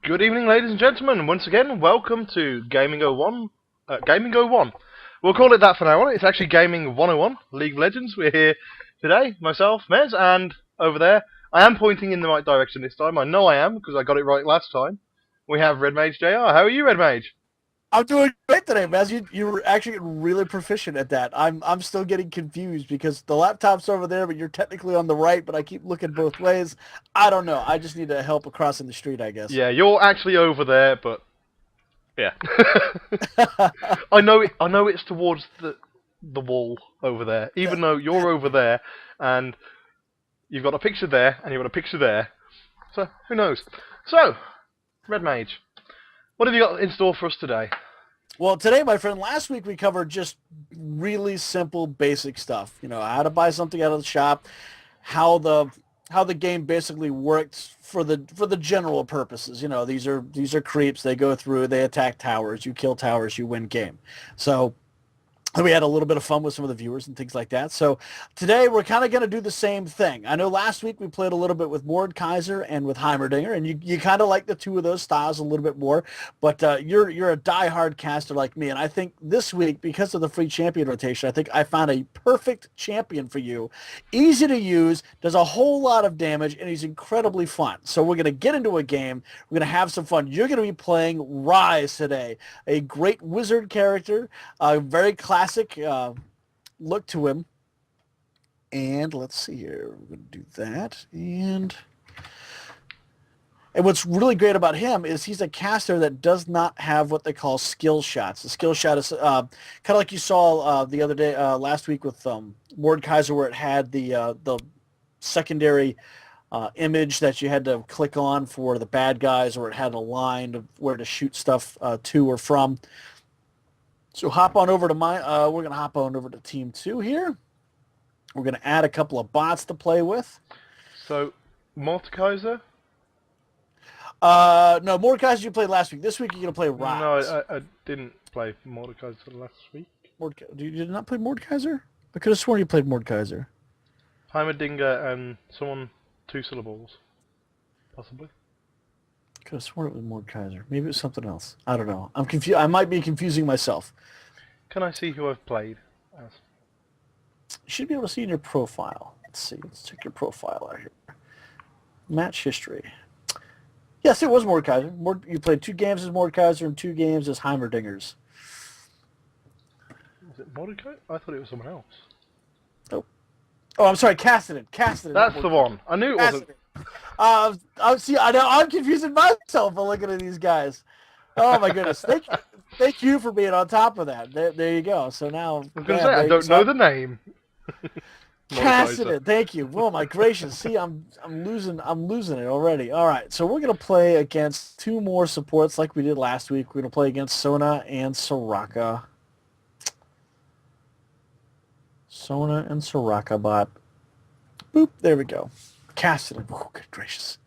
Good evening, ladies and gentlemen. Once again, welcome to Gaming 01. Gaming 01. We'll call it that for now on. It's actually Gaming 101, League of Legends. We're here today, myself, Mez, and over there. I am pointing in the right direction this time. I know I am, because I got it right last time. We have Red Mage JR. How are you, Red Mage? I'm doing great today, Maz. You were actually really proficient at that. I'm still getting confused because the laptop's over there, but you're technically on the right, but I keep looking both ways. I don't know. I just need help across in the street, I guess. Yeah, you're actually over there, but yeah. I know it's towards the wall over there, even though you're over there, and you've got a picture there, and you've got a picture there. So, who knows? So, Red Mage, what have you got in store for us today? Well, today, my friend, last week we covered just really simple, basic stuff. You know, how to buy something out of the shop, how the game basically works for the general purposes. You know, these are creeps. They go through, they attack towers. You kill towers, you win game. So we had a little bit of fun with some of the viewers and things like that. So today we're kind of going to do the same thing. I know last week we played a little bit with Mordekaiser and with Heimerdinger, and you kind of like the two of those styles a little bit more. But you're a diehard caster like me, and I think this week, because of the free champion rotation, I think I found a perfect champion for you. Easy to use, does a whole lot of damage, and he's incredibly fun. So we're going to get into a game. We're going to have some fun. You're going to be playing Ryze today, a great wizard character, very classic look to him. And let's see here. We're going to do that. And what's really great about him is he's a caster that does not have what they call skill shots. The skill shot is kind of like you saw the other day, last week with Mordekaiser, where it had the secondary image that you had to click on for the bad guys, or it had a line of where to shoot stuff to or from. So hop on over to we're going to hop on over to Team 2 here. We're going to add a couple of bots to play with. So, Mordekaiser? No, Mordekaiser you played last week. This week you're going to play Ryze. No, I didn't play Mordekaiser last week. You did not play Mordekaiser? I could have sworn you played Mordekaiser. Heimerdinger and someone 2 syllables. Possibly. Could have sworn it was Mordekaiser. Maybe it was something else. I don't know. I'm confused. I might be confusing myself. Can I see who I've played as? You should be able to see in your profile. Let's see. Let's check your profile out here. Match history. Yes, it was Mordekaiser. You played 2 games as Mordekaiser and 2 games as Heimerdingers. Was it Mordekaiser? I thought it was someone else. Oh, I'm sorry, Cassidy. Cassidy. That's the one. I knew it wasn't. See, I know I'm confusing myself by looking at these guys. Oh my goodness! Thank you for being on top of that. There you go. So now I was going to say I don't know the name. Cassidy, thank you. Oh my gracious! See, I'm losing it already. All right, so we're gonna play against 2 more supports like we did last week. We're gonna play against Sona and Soraka. Sona and Soraka bot. Boop. There we go. Cassidy. Oh, good gracious.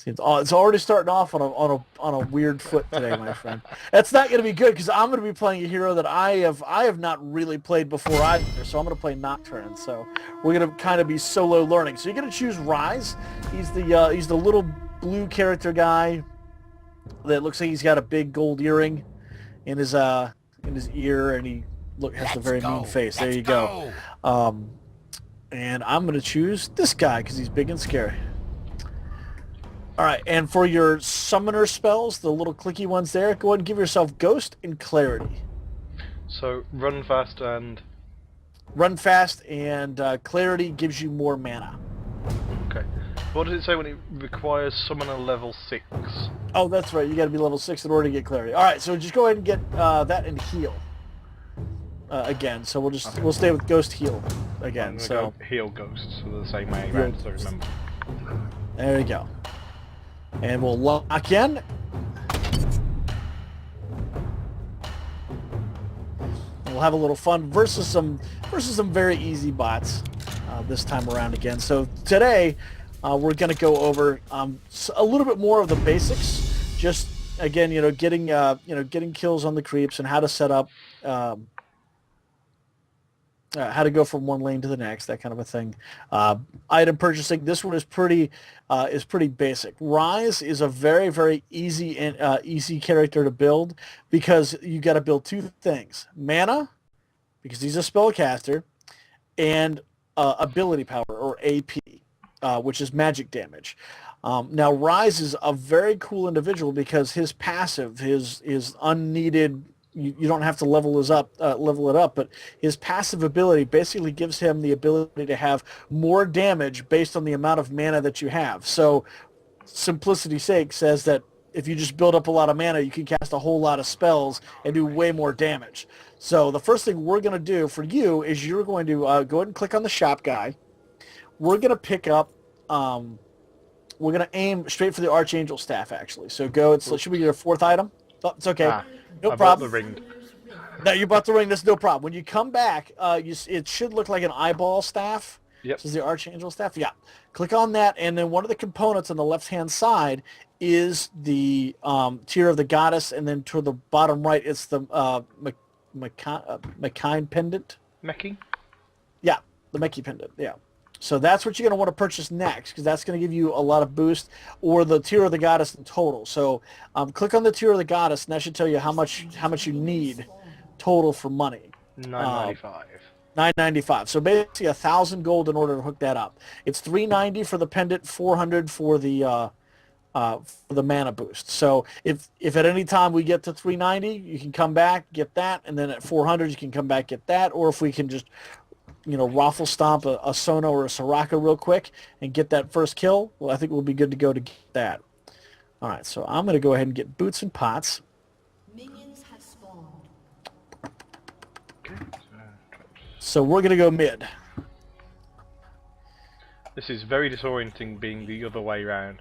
It's already starting off on a weird foot today, my friend. That's not going to be good because I'm going to be playing a hero that I have not really played before either. So I'm going to play Nocturne. So we're going to kind of be solo learning. So you're going to choose Ryze. He's the little blue character guy that looks like he's got a big gold earring in his ear, and he has a very mean face. There you go. And I'm going to choose this guy because he's big and scary. All right, and for your summoner spells, the little clicky ones there, go ahead and give yourself Ghost and Clarity. So, run fast and Clarity gives you more mana. okay. What does it say when it requires summoner level 6? Oh, that's right. You got to be level 6 in order to get Clarity. All right, so just go ahead and get that and heal again. So we'll stay with Ghost heal again. So go heal ghosts for the same way around, so remember. There you go. And we'll lock in. We'll have a little fun versus some very easy bots this time around again. So today we're going to go over a little bit more of the basics. Just again, getting kills on the creeps and how to set up how to go from one lane to the next, that kind of a thing. Item purchasing. This one is pretty basic. Rise is a very, very easy and easy character to build because you got to build two things: mana, because he's a spellcaster, and ability power or AP, which is magic damage. Now Rise is a very cool individual because his passive, his unneeded. You don't have to level it up, but his passive ability basically gives him the ability to have more damage based on the amount of mana that you have. So, simplicity's sake says that if you just build up a lot of mana, you can cast a whole lot of spells and do way more damage. So the first thing we're going to do for you is you're going to go ahead and click on the shop guy. We're going to pick up, we're going to aim straight for the Archangel Staff, actually. So should we get a fourth item? Oh, it's okay. No problem. The ring. No, you bought the ring. That's no problem. When you come back, it should look like an eyeball staff. Yep. This is the Archangel Staff. Yeah. Click on that, and then one of the components on the left-hand side is the Tear of the Goddess, and then toward the bottom right, it's the Mekine Pendant. Meki? Yeah, the Meki Pendant. Yeah. So that's what you're going to want to purchase next because that's going to give you a lot of boost, or the Tear of the Goddess in total. So click on the Tear of the Goddess, and that should tell you how much you need total for money. $9.95. $9.95. So basically 1,000 gold in order to hook that up. It's $390 for the pendant, $400 for the mana boost. So if at any time we get to $390, you can come back, get that, and then at $400 you can come back, get that, or if we can just raffle stomp a Sona or a Soraka real quick and get that first kill, well, I think we'll be good to go to get that. All right, so I'm going to go ahead and get Boots and Pots. Minions have spawned. Okay. So we're going to go mid. This is very disorienting being the other way around.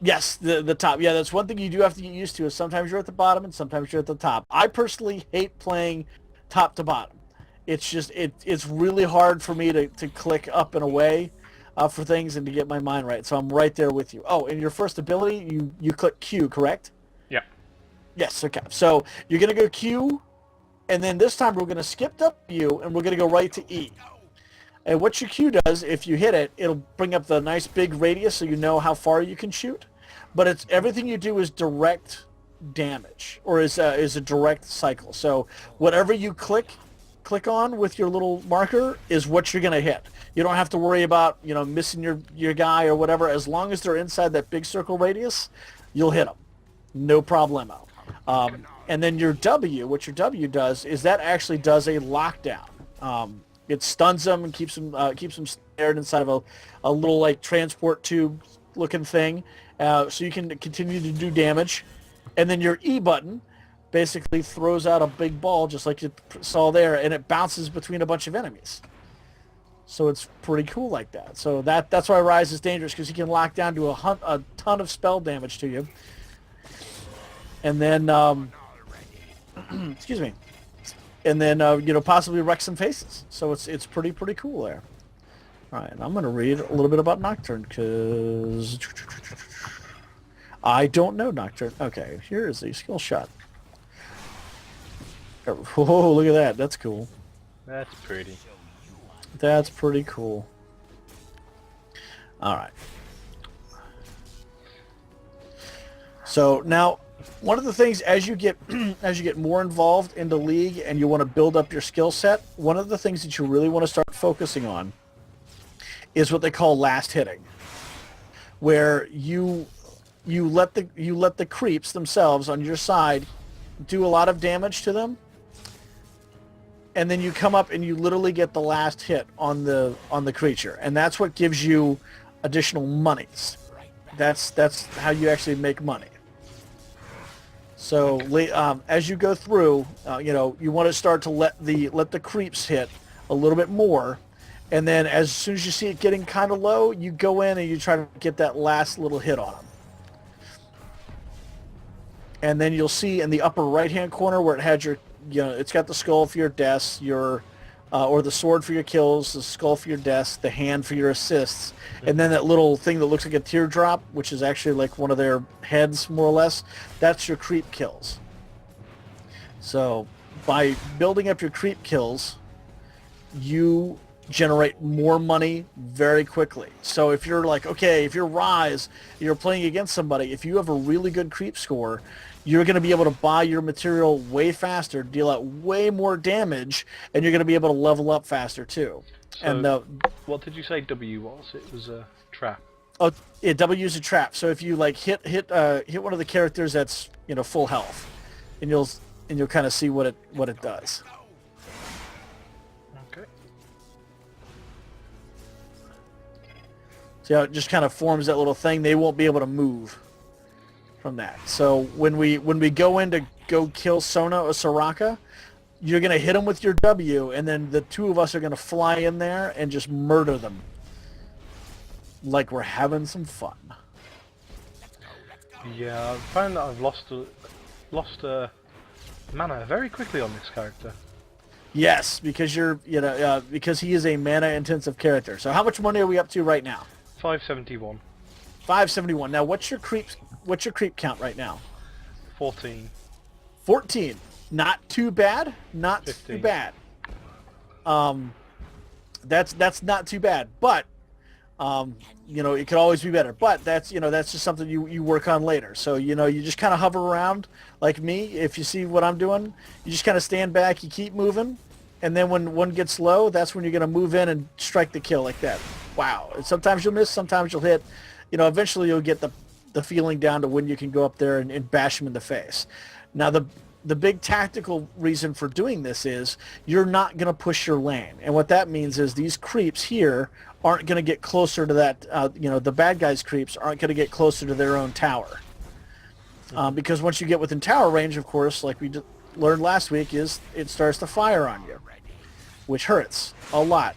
Yes, the top. Yeah, that's one thing you do have to get used to is sometimes you're at the bottom and sometimes you're at the top. I personally hate playing top to bottom. It's just it's really hard for me to click up and away for things and to get my mind right. So I'm right there with you. Oh, and your first ability, you click Q, correct? Yeah. Yes, okay. So you're going to go Q, and then this time we're going to skip W, and we're going to go right to E. And what your Q does, if you hit it, it'll bring up the nice big radius so you know how far you can shoot. But it's everything you do is direct damage, or is a direct cycle. So whatever you click on with your little marker is what you're going to hit. You don't have to worry about, missing your guy or whatever. As long as they're inside that big circle radius, you'll hit them. No problemo. And then your W, what your W does is that actually does a lockdown. It stuns them and keeps them snared inside of a little like transport tube looking thing, so you can continue to do damage. And then your E button basically throws out a big ball just like you saw there, and it bounces between a bunch of enemies. So it's pretty cool like that. So that's why Rise is dangerous, because he can lock down to a ton of spell damage to you. And then, excuse me. And then, possibly wreck some faces. So it's pretty cool there. All right, and I'm going to read a little bit about Nocturne, because I don't know Nocturne. Okay, here is the skill shot. Whoa, look at that. That's cool. That's pretty. That's pretty cool. All right. So now, one of the things as you get more involved into League and you want to build up your skill set, one of the things that you really want to start focusing on is what they call last hitting, where you let the creeps themselves on your side do a lot of damage to them, and then you come up and you literally get the last hit on the creature, and that's what gives you additional monies. That's how you actually make money. So as you go through, you want to start to let the creeps hit a little bit more, and then as soon as you see it getting kind of low, you go in and you try to get that last little hit on them. And then you'll see in the upper right-hand corner where it had it's got the skull for your deaths, or the sword for your kills, the skull for your deaths, the hand for your assists, and then that little thing that looks like a teardrop, which is actually like one of their heads, more or less, that's your creep kills. So by building up your creep kills, you generate more money very quickly. So if you're like, okay, if you're Rise, you're playing against somebody, if you have a really good creep score, you're going to be able to buy your material way faster, deal out way more damage, and you're going to be able to level up faster too. So, And what did you say W was? It was a trap. oh, yeah, W is a trap. So if you like hit one of the characters that's full health, and you'll kind of see what it does. Okay. So it just kind of forms that little thing. They won't be able to move from that. So when we go in to go kill Sona or Soraka, you're going to hit them with your W, and then the two of us are going to fly in there and just murder them. Like we're having some fun. Yeah, I've found that I've lost mana very quickly on this character. Yes, because because he is a mana-intensive character. So how much money are we up to right now? 571. 571. Now, what's your creep count right now? 14. 14. Not too bad. Not 15. too bad. That's not too bad. But it could always be better. But that's just something you work on later. So you just kind of hover around like me. If you see what I'm doing, you just kind of stand back. You keep moving, and then when one gets low, that's when you're going to move in and strike the kill like that. Wow. And sometimes you'll miss. Sometimes you'll hit. Eventually you'll get the feeling down to when you can go up there and bash him in the face. Now the big tactical reason for doing this is you're not going to push your lane. And what that means is these creeps here aren't going to get closer to that, the bad guys' creeps aren't going to get closer to their own tower. Because once you get within tower range, of course, like we learned last week, is it starts to fire on you, which hurts a lot.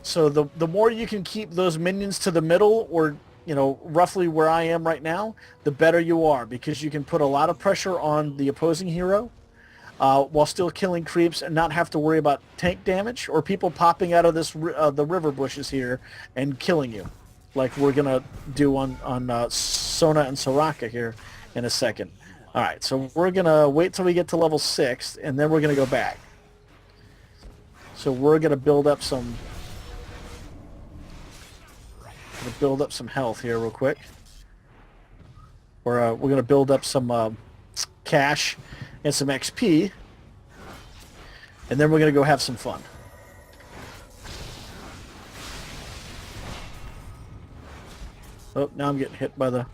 So the more you can keep those minions to the middle, or roughly where I am right now, the better you are, because you can put a lot of pressure on the opposing hero while still killing creeps and not have to worry about tank damage or people popping out of the river bushes here and killing you, like we're gonna do on Sona and Soraka here in a second. All right, so we're gonna wait till we get to level 6, and then we're gonna go back. So we're gonna build up some health here real quick. We're going to build up some cash and some XP, and then we're going to go have some fun. Oh, now I'm getting hit by the...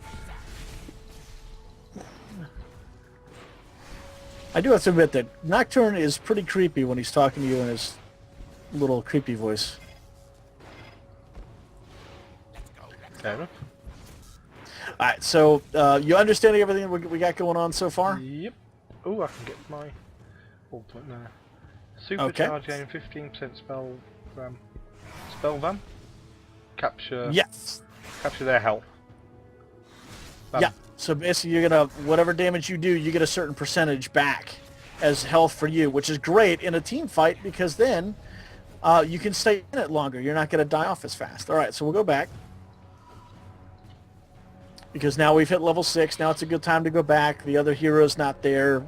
I do have to admit that Nocturne is pretty creepy when he's talking to you in his little creepy voice. Fair enough. Alright, so you understanding everything we got going on so far? Yep. Oh, I can get my ultimate now. Supercharge gain 15% spell van. Capture. Yes. Capture their health. Bam. Yeah. So basically, you're gonna whatever damage you do, you get a certain percentage back as health for you, which is great in a team fight because then you can stay in it longer. You're not gonna die off as fast. All right, so we'll go back. Because now we've hit level 6, now it's a good time to go back. The other hero's not there,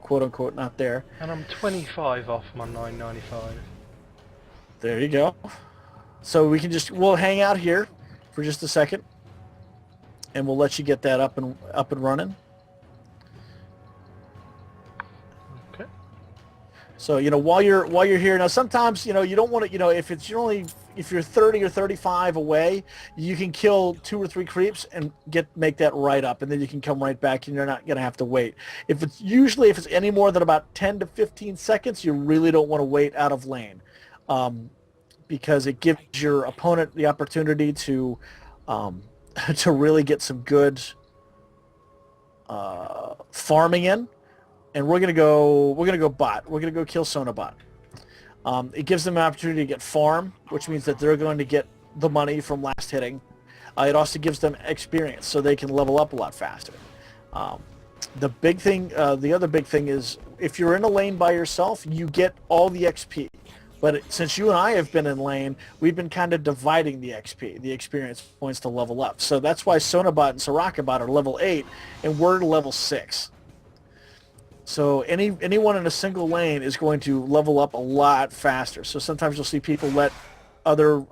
quote unquote not there. And I'm 25 off my 995. There you go. So we'll hang out here for just a second, and we'll let you get that up and running. Okay. So while you're here now, sometimes you don't want to if you're 30 or 35 away, you can kill 2 or 3 creeps and make that right up, and then you can come right back, and you're not gonna have to wait. If it's any more than about 10 to 15 seconds, you really don't want to wait out of lane, because it gives your opponent the opportunity to to really get some good farming in. And we're gonna go bot. We're gonna go kill Sona bot. It gives them an opportunity to get farm, which means that they're going to get the money from last hitting. It also gives them experience, so they can level up a lot faster. The other big thing is if you're in a lane by yourself, you get all the XP. But since you and I have been in lane, we've been kind of dividing the XP, the experience points to level up. So that's why Sona bot and Soraka bot are level 8, and we're level 6. So anyone in a single lane is going to level up a lot faster. So sometimes you'll see people let other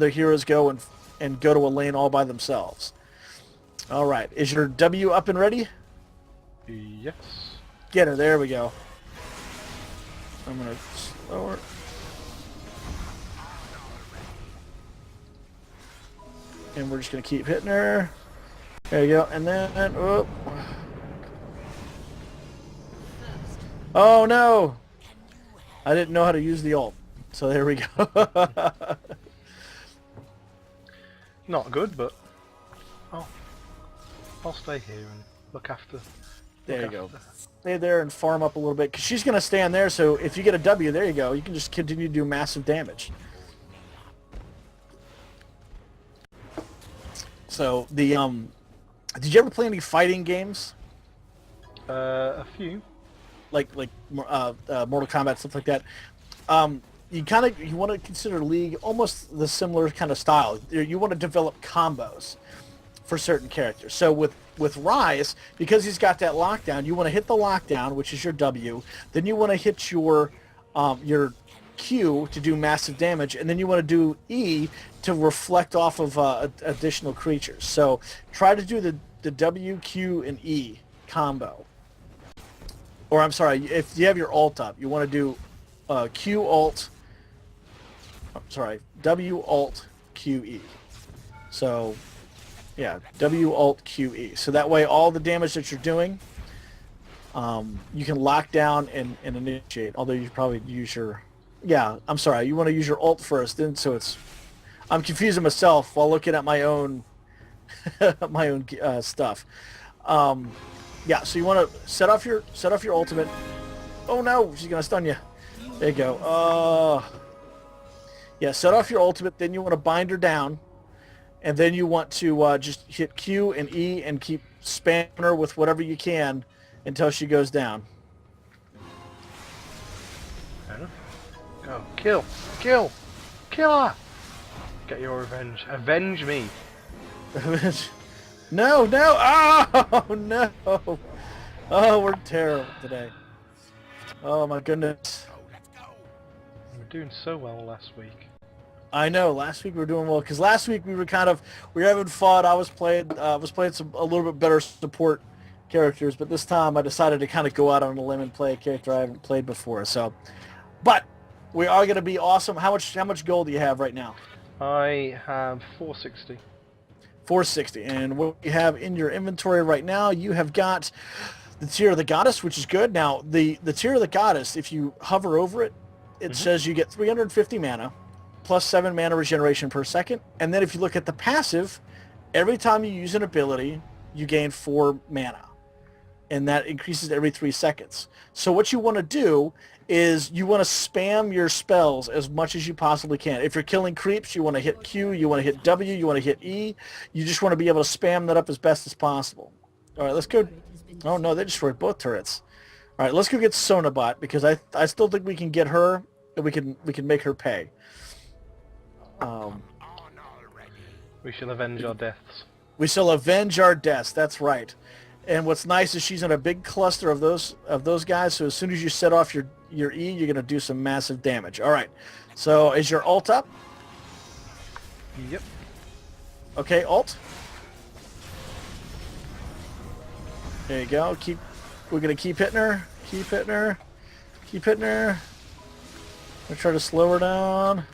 heroes go and go to a lane all by themselves. All right, is your W up and ready? Yes. Get her. There we go. I'm gonna slow her. And we're just gonna keep hitting her. There you go. And then oh. Oh no! I didn't know how to use the ult. So there we go. Not good, but I'll stay here and look after. There you go. Stay there and farm up a little bit, because she's going to stand there, so if you get a W, there you go. You can just continue to do massive damage. So, the, did you ever play any fighting games? A few. Like Mortal Kombat, stuff like that? You want to consider League almost the similar kind of style. You want to develop combos for certain characters. So with Ryze, because he's got that lockdown, you want to hit the lockdown, which is your W. Then you want to hit your Q to do massive damage, and then you want to do E to reflect off of additional creatures. So try to do the W, Q, and E combo. Or I'm sorry, if you have your ult up, you want to do Q ult. W alt Q E. So, yeah, W alt Q E. So that way, all the damage that you're doing, you can lock down and initiate. Although you probably use your, yeah, I'm sorry, you want to use your ult first. Then so it's, I'm confusing myself while looking at my own, my own stuff. Yeah, so you want to set off your ultimate. Oh no, she's gonna stun you. There you go. Yeah, set off your ultimate, then you want to bind her down, and then you want to just hit Q and E and keep spamming her with whatever you can until she goes down. Fair enough. Go. Kill. Kill. Kill her. Get your revenge. Avenge me. No, no! Oh, no! Oh, we're terrible today. Oh, my goodness. We were doing so well last week. I know. Last week we were doing well, because last week we were having fun. I was playing a little bit better support characters, but this time I decided to kind of go out on a limb and play a character I haven't played before. So, but we are going to be awesome. How much gold do you have right now? I have 460. 460. And what you have in your inventory right now, you have got the Tear of the Goddess, which is good. Now, the Tear of the Goddess, if you hover over it, it says you get 350 mana, plus 7 mana regeneration per second. And then if you look at the passive, every time you use an ability, you gain 4 mana. And that increases every 3 seconds. So what you want to do is you want to spam your spells as much as you possibly can. If you're killing creeps, you want to hit Q, you want to hit W, you want to hit E. You just want to be able to spam that up as best as possible. All right, let's go. Oh, no, they destroyed both turrets. All right, let's go get Sonobot, because I still think we can get her, and we can make her pay. We shall avenge our deaths. We shall avenge our deaths. That's right. And what's nice is she's in a big cluster of those guys. So as soon as you set off your E, you're gonna do some massive damage. All right. So is your ult up? Yep. Okay, ult. There you go. We're gonna keep hitting her. Keep hitting her. Keep hitting her. I'm gonna try to slow her down.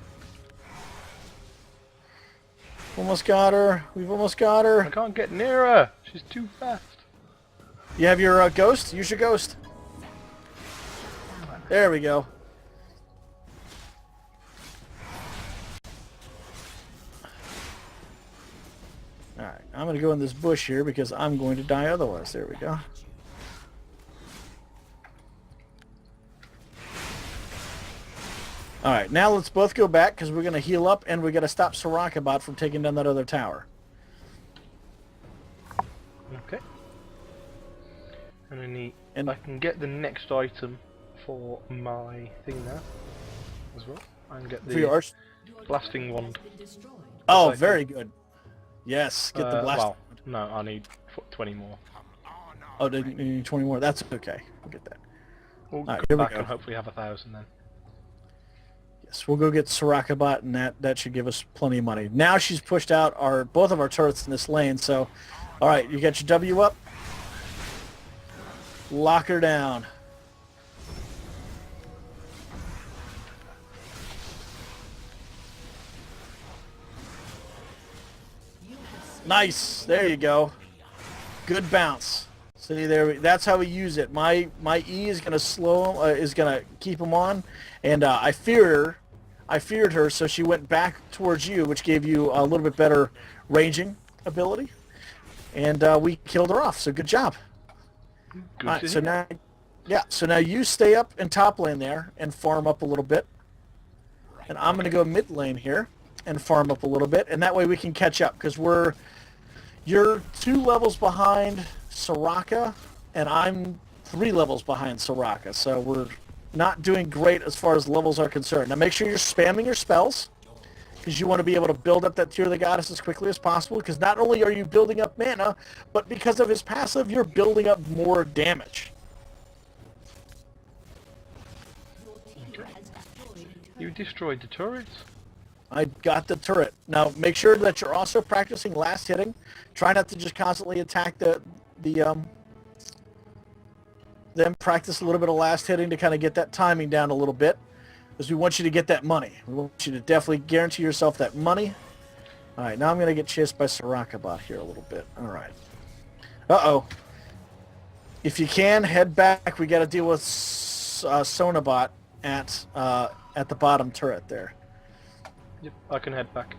Almost got her. We've almost got her. I can't get near her. She's too fast. You have your ghost? Use your ghost. There we go. Alright, I'm going to go in this bush here because I'm going to die otherwise. There we go. Alright, now let's both go back because we're going to heal up and we're going to stop Sarakabot from taking down that other tower. Okay. And I can get the next item for my thing now as well. I can get the blasting wand. Oh, very good. Yes, get the blasting wand. No, I need 20 more. Oh, did you need 20 more? That's okay. We'll get that. We'll Alright, come here we back go. and hopefully have 1,000 then. Yes, we'll go get Soraka-bot, and that should give us plenty of money. Now she's pushed out both of our turrets in this lane, so... Alright, you got your W up? Lock her down. Nice! There you go. Good bounce. See there, that's how we use it. My E is gonna slow is gonna keep him on, and I feared her, so she went back towards you, which gave you a little bit better ranging ability, and we killed her off. So good job. Good All right, to so hear. now you stay up in top lane there and farm up a little bit, and I'm gonna go mid lane here and farm up a little bit, and that way we can catch up because you're 2 levels behind Soraka, and I'm 3 levels behind Soraka, so we're not doing great as far as levels are concerned. Now make sure you're spamming your spells, because you want to be able to build up that Tear of the Goddess as quickly as possible, because not only are you building up mana, but because of his passive, you're building up more damage. You destroyed the turrets? I got the turret. Now make sure that you're also practicing last hitting. Try not to just constantly attack then practice a little bit of last hitting to kind of get that timing down a little bit, because we want you to get that money. We want you to definitely guarantee yourself that money. All right, now I'm going to get chased by Soraka-bot here a little bit. All right. Uh-oh. If you can, head back. We got to deal with Sonabot at the bottom turret there. Yep, I can head back.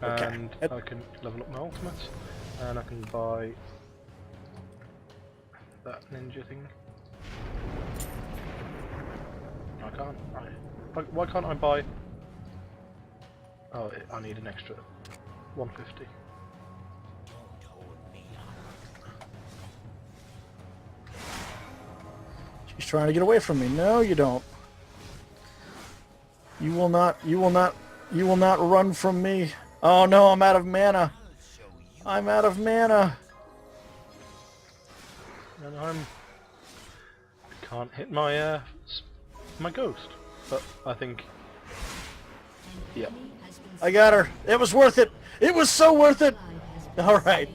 Okay. And I can level up my ultimates. And I can buy that ninja thing. I can't. Why can't I buy... Oh, I need an extra 150. She's trying to get away from me. No, you don't. You will not run from me. Oh no, I'm out of mana. I'm out of mana. And I can't hit my my ghost. But I think... Yep. I got her. It was worth it. It was so worth it. All right.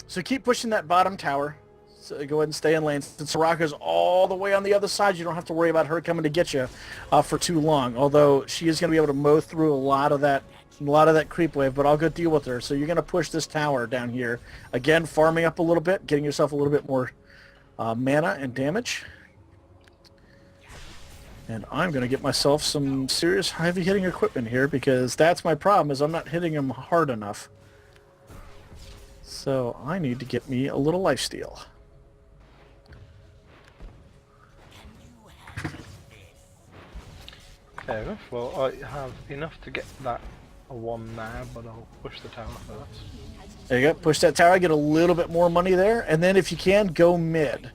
So keep pushing that bottom tower. So go ahead and stay in lane. Since Soraka's all the way on the other side, you don't have to worry about her coming to get you for too long. Although she is going to be able to mow through a lot of that creep wave, but I'll go deal with her. So you're going to push this tower down here. Again, farming up a little bit, getting yourself a little bit more mana and damage. And I'm going to get myself some serious heavy hitting equipment here, because that's my problem, is I'm not hitting him hard enough. So I need to get me a little lifesteal. Fair enough. Well, I have enough to get that a 1 now, but I'll push the tower first. There you go. Push that tower, get a little bit more money there, and then if you can, go mid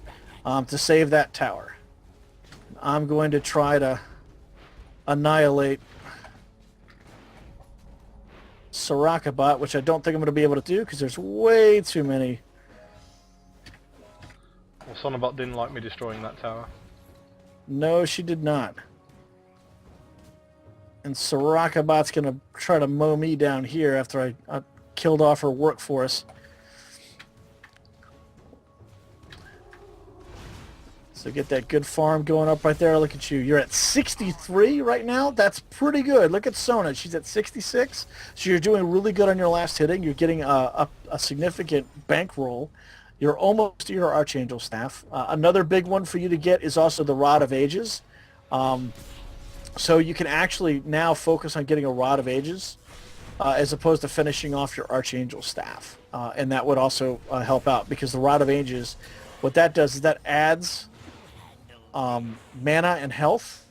to save that tower. I'm going to try to annihilate Soraka-bot, which I don't think I'm going to be able to do because there's way too many. Well, Sonobot didn't like me destroying that tower. No, she did not. And Soraka-bot's going to try to mow me down here after I killed off her workforce. So get that good farm going up right there. Look at you. You're at 63 right now. That's pretty good. Look at Sona. She's at 66. So you're doing really good on your last hitting. You're getting a significant bankroll. You're almost to your Archangel staff. Another big one for you to get is also the Rod of Ages. So you can actually now focus on getting a Rod of Ages as opposed to finishing off your Archangel staff. And that would also help out, because the Rod of Ages, what that does is that adds mana and health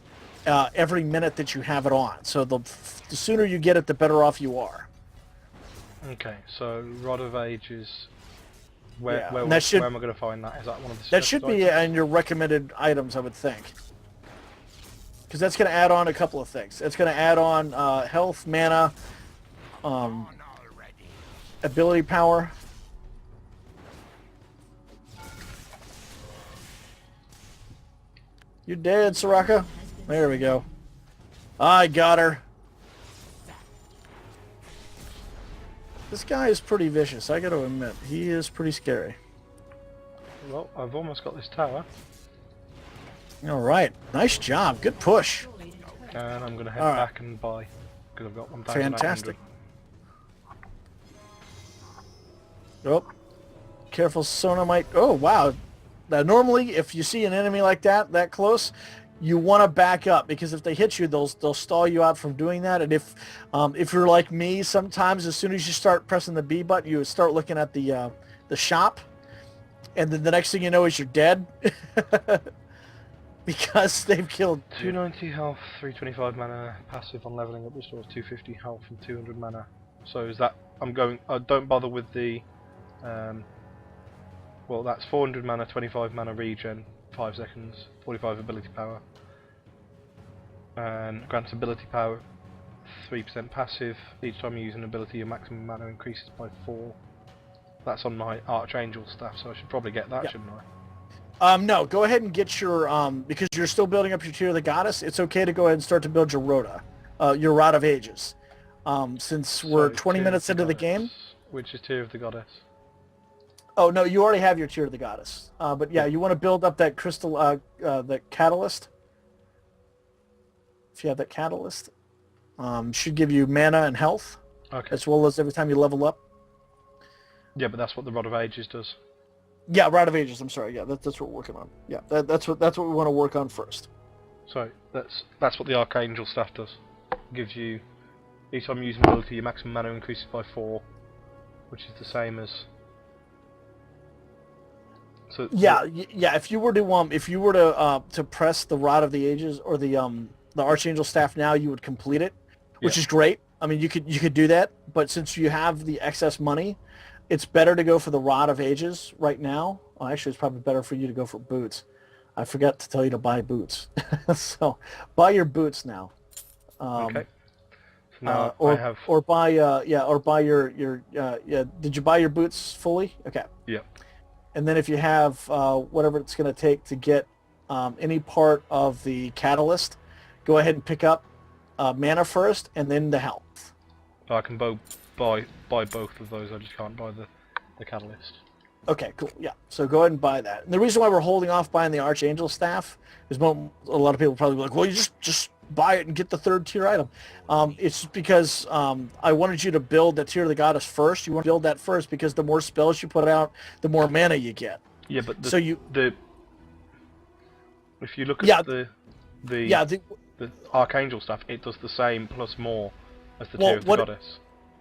every minute that you have it on. So the sooner you get it, the better off you are. Okay, so Rod of Ages. Where am I going to find that? Is that one of the... That should be in your recommended items, I would think. Because that's going to add on a couple of things. It's going to add on health, mana, ability power. You dead, Soraka? There we go. I got her. This guy is pretty vicious, I gotta admit. He is pretty scary. Well, I've almost got this tower. Alright, nice job. Good push. And I'm going to head All right. back and buy. Because I've got 1,800. Fantastic. Oh, careful, Sona might... Oh, wow. Now, normally, if you see an enemy like that close, you want to back up, because if they hit you, they'll stall you out from doing that. And if you're like me, sometimes as soon as you start pressing the B button, you start looking at the shop, and then the next thing you know is you're dead. Because they've killed 290 health, 325 mana, passive on leveling up restores 250 health and 200 mana. So is that, don't bother with the, well that's 400 mana, 25 mana regen, 5 seconds, 45 ability power. And grants ability power, 3% passive, each time you use an ability your maximum mana increases by 4. That's on my Archangel staff, so I should probably get that, Yep. shouldn't I? No, go ahead and get your, because you're still building up your Tear of the Goddess, it's okay to go ahead and start to build your Rhoda, your Rod of Ages. Since we're So, 20 Tear minutes of the into the Goddess. game. Which is Tear of the Goddess. Oh, no, you already have your Tear of the Goddess. But yeah, you want to build up that crystal, that catalyst. If you have that catalyst. Should give you mana and health, Okay. as well as every time you level up. Yeah, but that's what the Rod of Ages does. Yeah, Rod of Ages, I'm sorry. Yeah, that's what we're working on. Yeah, that's what we want to work on first. So that's what the Archangel staff does. Gives you, each time you use an ability, your maximum mana increases by 4, which is the same as. So Yeah, yeah. If you were to press the Rod of the Ages or the Archangel staff now, you would complete it, which Yeah. is great. I mean, you could do that, but since you have the excess money, it's better to go for the Rod of Ages right now. Well, actually, it's probably better for you to go for boots. I forgot to tell you to buy boots, so buy your boots now. okay. So now or I have. or buy your Did you buy your boots fully? Okay. Yeah. And then if you have whatever it's going to take to get any part of the catalyst, go ahead and pick up mana first and then the health. I can buy both of those. I just can't buy the catalyst. Okay, cool. Yeah. So go ahead and buy that. And the reason why we're holding off buying the Archangel staff is a lot of people probably be like, well, you just buy it and get the third tier item. It's just because I wanted you to build the Tear of the Goddess first. You want to build that first because the more spells you put out, the more mana you get. Yeah, but if you look at Yeah. the Archangel stuff, it does the same plus more as the Well, Tear of the what- Goddess.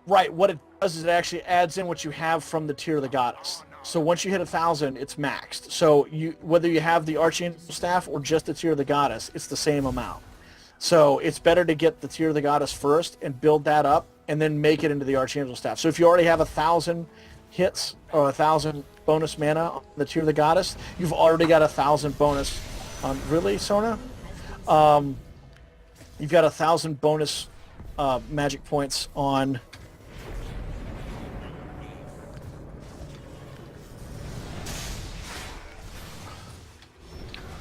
Right, what it does is it actually adds in what you have from the Tear of the Goddess. So once you hit 1,000, it's maxed. So whether you have the Archangel staff or just the Tear of the Goddess, it's the same amount. So it's better to get the Tear of the Goddess first and build that up, and then make it into the Archangel staff. So if you already have 1,000 hits or 1,000 bonus mana on the Tear of the Goddess, you've already got 1,000 bonus on. Really, Sona? You've got 1,000 bonus magic points on.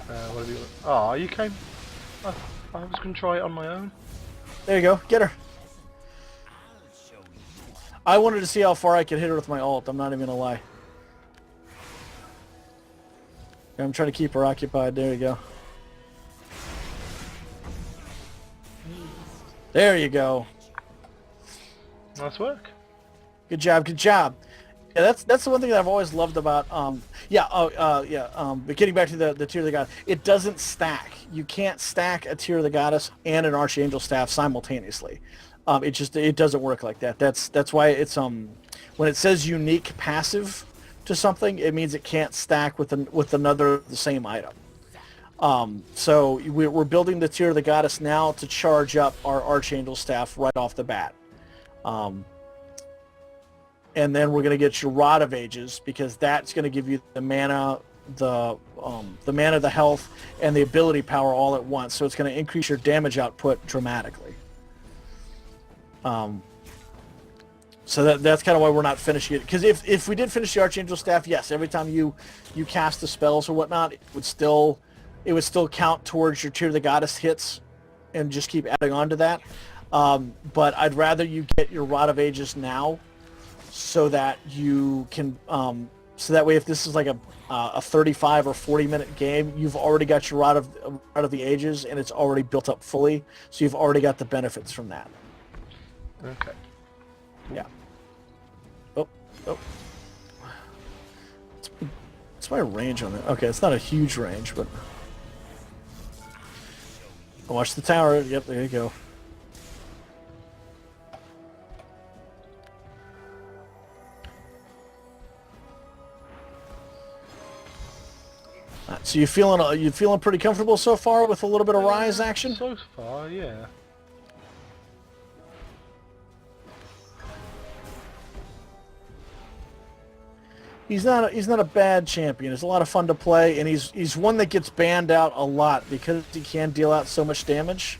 What have you? Oh, you came. I was going to try it on my own. There you go. Get her. I wanted to see how far I could hit her with my ult. I'm not even going to lie. I'm trying to keep her occupied. There you go. There you go. Nice work. Good job. Good job. Yeah, that's the one thing that I've always loved about. But getting back to the Tear of the Goddess, it doesn't stack. You can't stack a Tear of the Goddess and an Archangel staff simultaneously. It doesn't work like that. That's why it's when it says unique passive to something, it means it can't stack with another the same item. So we're building the Tear of the Goddess now to charge up our Archangel staff right off the bat. And then we're going to get your Rod of Ages, because that's going to give you the mana, the health, and the ability power all at once. So it's going to increase your damage output dramatically. So that's kind of why we're not finishing it. Because if we did finish the Archangel staff, yes, every time you cast the spells or whatnot, it would still it would still count towards your Tear of the Goddess hits and just keep adding on to that. But I'd rather you get your Rod of Ages now so that you can, so that way if this is like a 35 or 40 minute game, you've already got your Rod of the Ages and it's already built up fully, so you've already got the benefits from that. Okay. Yeah. Oh. What's my range on that? Okay, it's not a huge range, but... Watch the tower. Yep, there you go. So you feeling pretty comfortable so far with a little bit of Rise action? So far, yeah. He's not a bad champion. It's a lot of fun to play, and he's one that gets banned out a lot because he can deal out so much damage.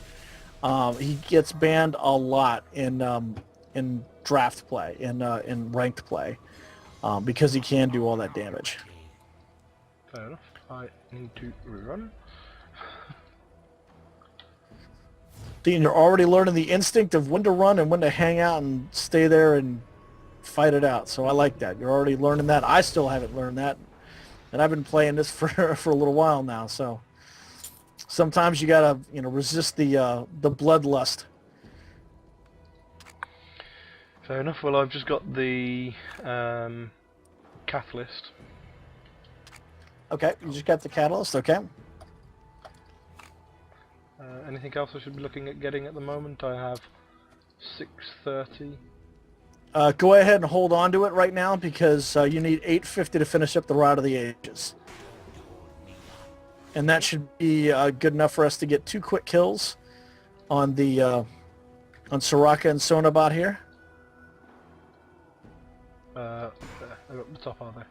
He gets banned a lot in draft play, in ranked play, because he can do all that damage. Fair enough. I need to rerun. Dean, you're already learning the instinct of when to run and when to hang out and stay there and fight it out. So I like that. You're already learning that. I still haven't learned that, and I've been playing this for a little while now. So sometimes you gotta resist the bloodlust. Fair enough. Well, I've just got the catalyst. Okay, you just got the catalyst. Okay. Anything else I should be looking at getting at the moment? I have 630. Go ahead and hold on to it right now because you need 850 to finish up the Rod of the Ages. And that should be good enough for us to get 2 quick kills on the on Soraka and Sonobot here. They're up the top, are they?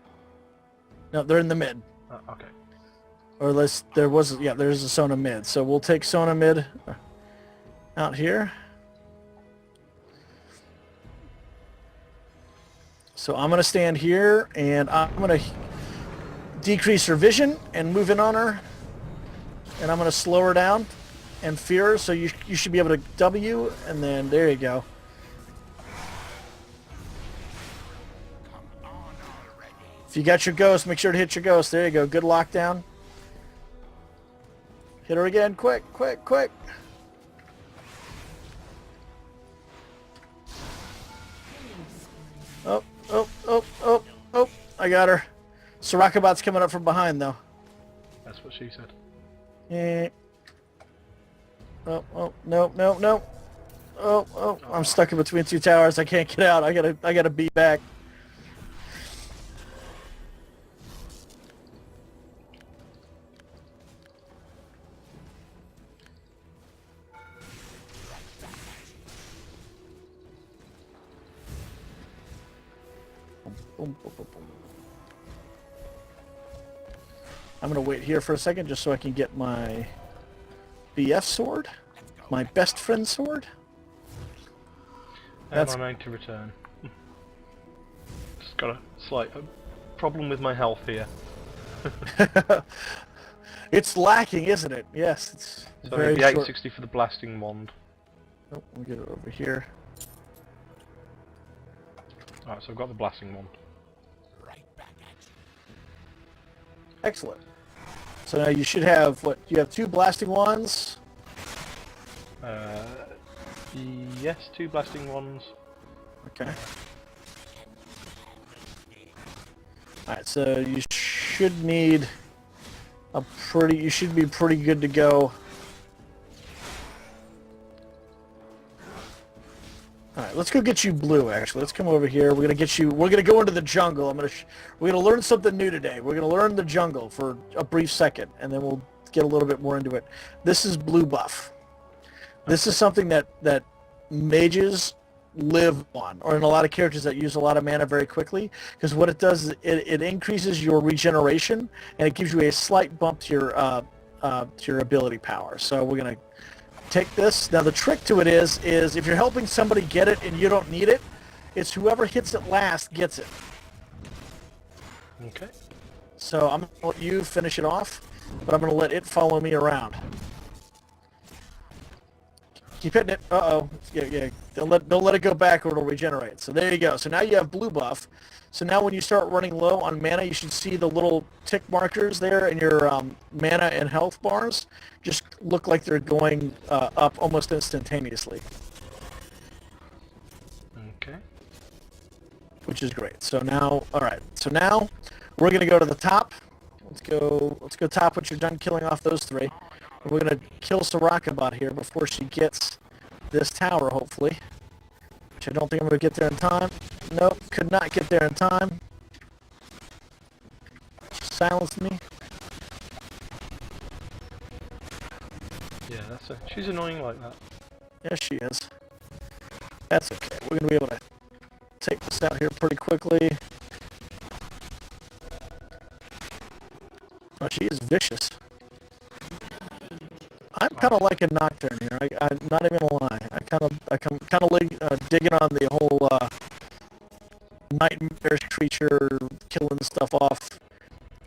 No, they're in the mid. Okay. Or there's a Sona mid. So we'll take Sona mid out here. So I'm going to stand here, and I'm going to decrease her vision and move in on her. And I'm going to slow her down and fear her, so you should be able to W, and then there you go. If you got your ghost, make sure to hit your ghost. There you go. Good lockdown. Hit her again. Quick, quick, quick. Oh. I got her. Sorakabot's coming up from behind, though. That's what she said. Yeah. Oh, no. Oh, I'm stuck in between 2 towers. I can't get out. I gotta be back. Boom. I'm going to wait here for a second just so I can get my BF sword, my best friend sword. And I'm going to return. Just got a slight problem with my health here. It's lacking, isn't it? Yes, it's So very maybe short. 860 for the blasting wand. Oh, let me get it over here. Alright, so I've got the blasting wand. Excellent. So now you should have, you have 2 blasting wands. Yes, 2 blasting wands. Okay. Alright, so you should need you should be pretty good to go. Alright, let's go get you blue, actually. Let's come over here. We're gonna go into the jungle. We're gonna learn something new today. We're gonna learn the jungle for a brief second, and then we'll get a little bit more into it. This is blue buff. This is something that mages live on, or in a lot of characters that use a lot of mana very quickly, because what it does is it increases your regeneration, and it gives you a slight bump to your ability power. So we're gonna take this. Now the trick to it is if you're helping somebody get it and you don't need it, it's whoever hits it last gets it. Okay. So I'm going to let you finish it off. but I'm going to let it follow me around. Keep hitting it. Uh-oh. Yeah. Don't let it go back or it'll regenerate. So there you go. So now you have blue buff. So now when you start running low on mana, you should see the little tick markers there in your mana and health bars. Just look like they're going up almost instantaneously. Okay. Which is great. So now, all right. So now we're going to go to the top. Let's go top once you're done killing off those three. And we're going to kill Sarakabot here before she gets this tower, hopefully. Which I don't think I'm going to get there in time. Nope, could not get there in time. She silenced me. Yeah, that's it. She's annoying like that. Yes, she is. That's okay. We're going to be able to take this out here pretty quickly. Oh, she is vicious. I'm kind of like a Nocturne here. I'm not even gonna lie. I'm kind of digging on the whole nightmare creature killing stuff off.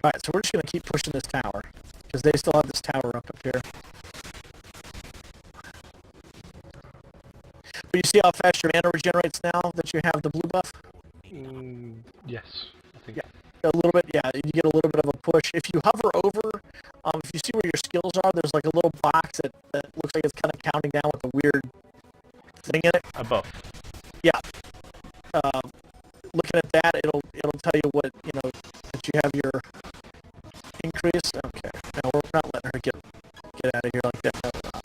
All right, so we're just gonna keep pushing this tower because they still have this tower up here. But you see how fast your mana regenerates now that you have the blue buff? Yes, I think. Yeah, a little bit. Yeah, you get a little bit of a push. If you hover over, if you see where your skills are, there's like a little box that looks like it's kind of counting down with a weird thing in it. A buff. Yeah. Looking at that, it'll tell you what that you have your increase. Okay. No, we're not letting her get out of here like that. No, we're not.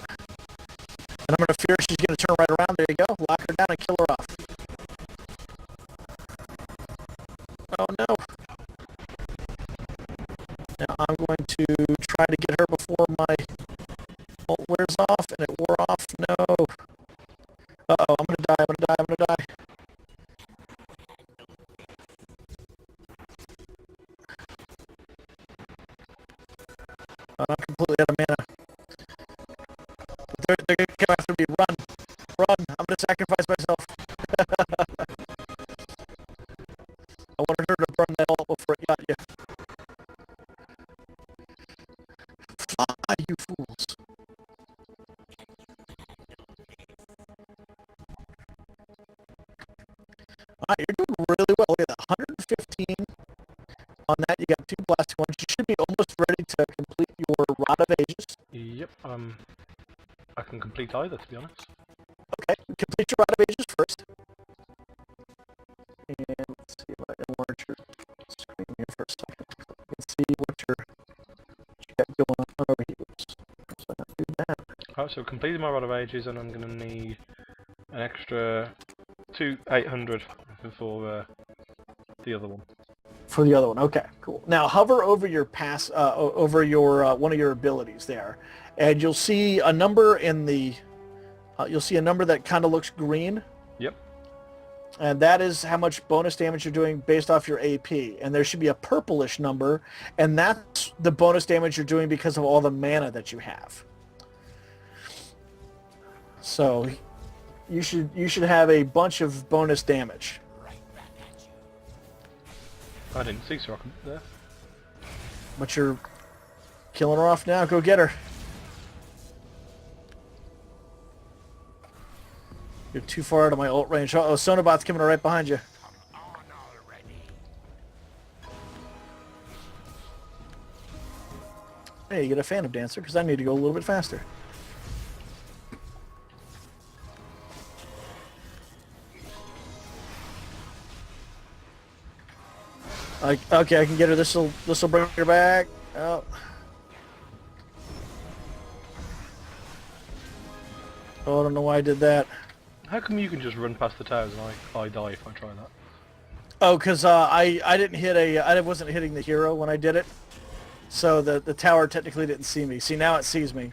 And I'm gonna fear she's gonna turn right around. There you go. Lock her down and kill her off. Oh no. Now I'm going to try to get her before my ult wears off, and it wore off. No. Uh-oh, I'm gonna die. I'm completely out of mana. They're gonna come after me. Run. I'm gonna sacrifice myself. I wanted her to burn that ult before it got you. Fly, you fools. Alright, you're doing really well. Look at that. 115 on that. You got 2 blasting ones. You should be almost ready to complete your Rod of Ages. Yep. I can complete either, to be honest. Okay, complete your Rod of Ages first. And let's see if I can enlarge your screen here for a second. Let's see what you got going on over here. So I do that. Alright, so completed my Rod of Ages, and I'm going to need an extra 800 for the other one. For the other one, okay, cool. Now hover over your over your one of your abilities there, and you'll see a number in the. You'll see a number that kind of looks green. Yep. And that is how much bonus damage you're doing based off your AP. And there should be a purplish number, and that's the bonus damage you're doing because of all the mana that you have. So you should have a bunch of bonus damage. I didn't see Soraka there. But you're killing her off now. Go get her. You're too far out of my ult range. Uh-oh, Sonobot's coming right behind you. Hey, you get a Phantom Dancer, because I need to go a little bit faster. Okay, I can get her. This'll bring her back. Oh. Oh, I don't know why I did that. How come you can just run past the towers and I die if I try that? Oh, because I didn't hit I wasn't hitting the hero when I did it, so the tower technically didn't see me. See, now it sees me,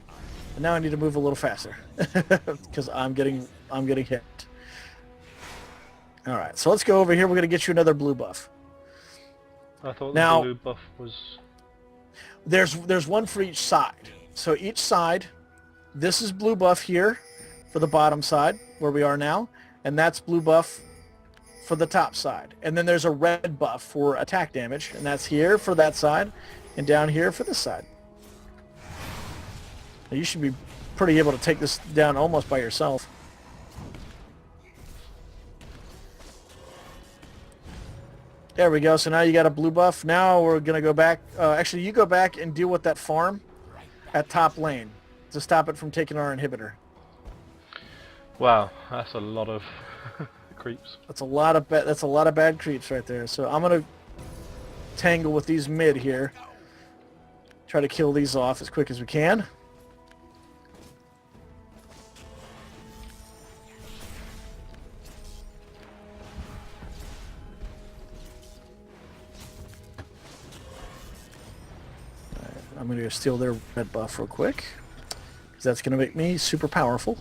and now I need to move a little faster because I'm getting hit. All right, so let's go over here. We're gonna get you another blue buff. I thought now, the blue buff was... There's one for each side. So each side, this is blue buff here for the bottom side where we are now, and that's blue buff for the top side. And then there's a red buff for attack damage, and that's here for that side, and down here for this side. You should be pretty able to take this down almost by yourself. There we go. So now you got a blue buff. Now we're going to go back. Actually, you go back and deal with that farm at top lane to stop it from taking our inhibitor. Wow, that's a lot of creeps. That's a lot of bad creeps right there. So I'm going to tangle with these mid here. Try to kill these off as quick as we can. I'm going to go steal their red buff real quick, because that's going to make me super powerful.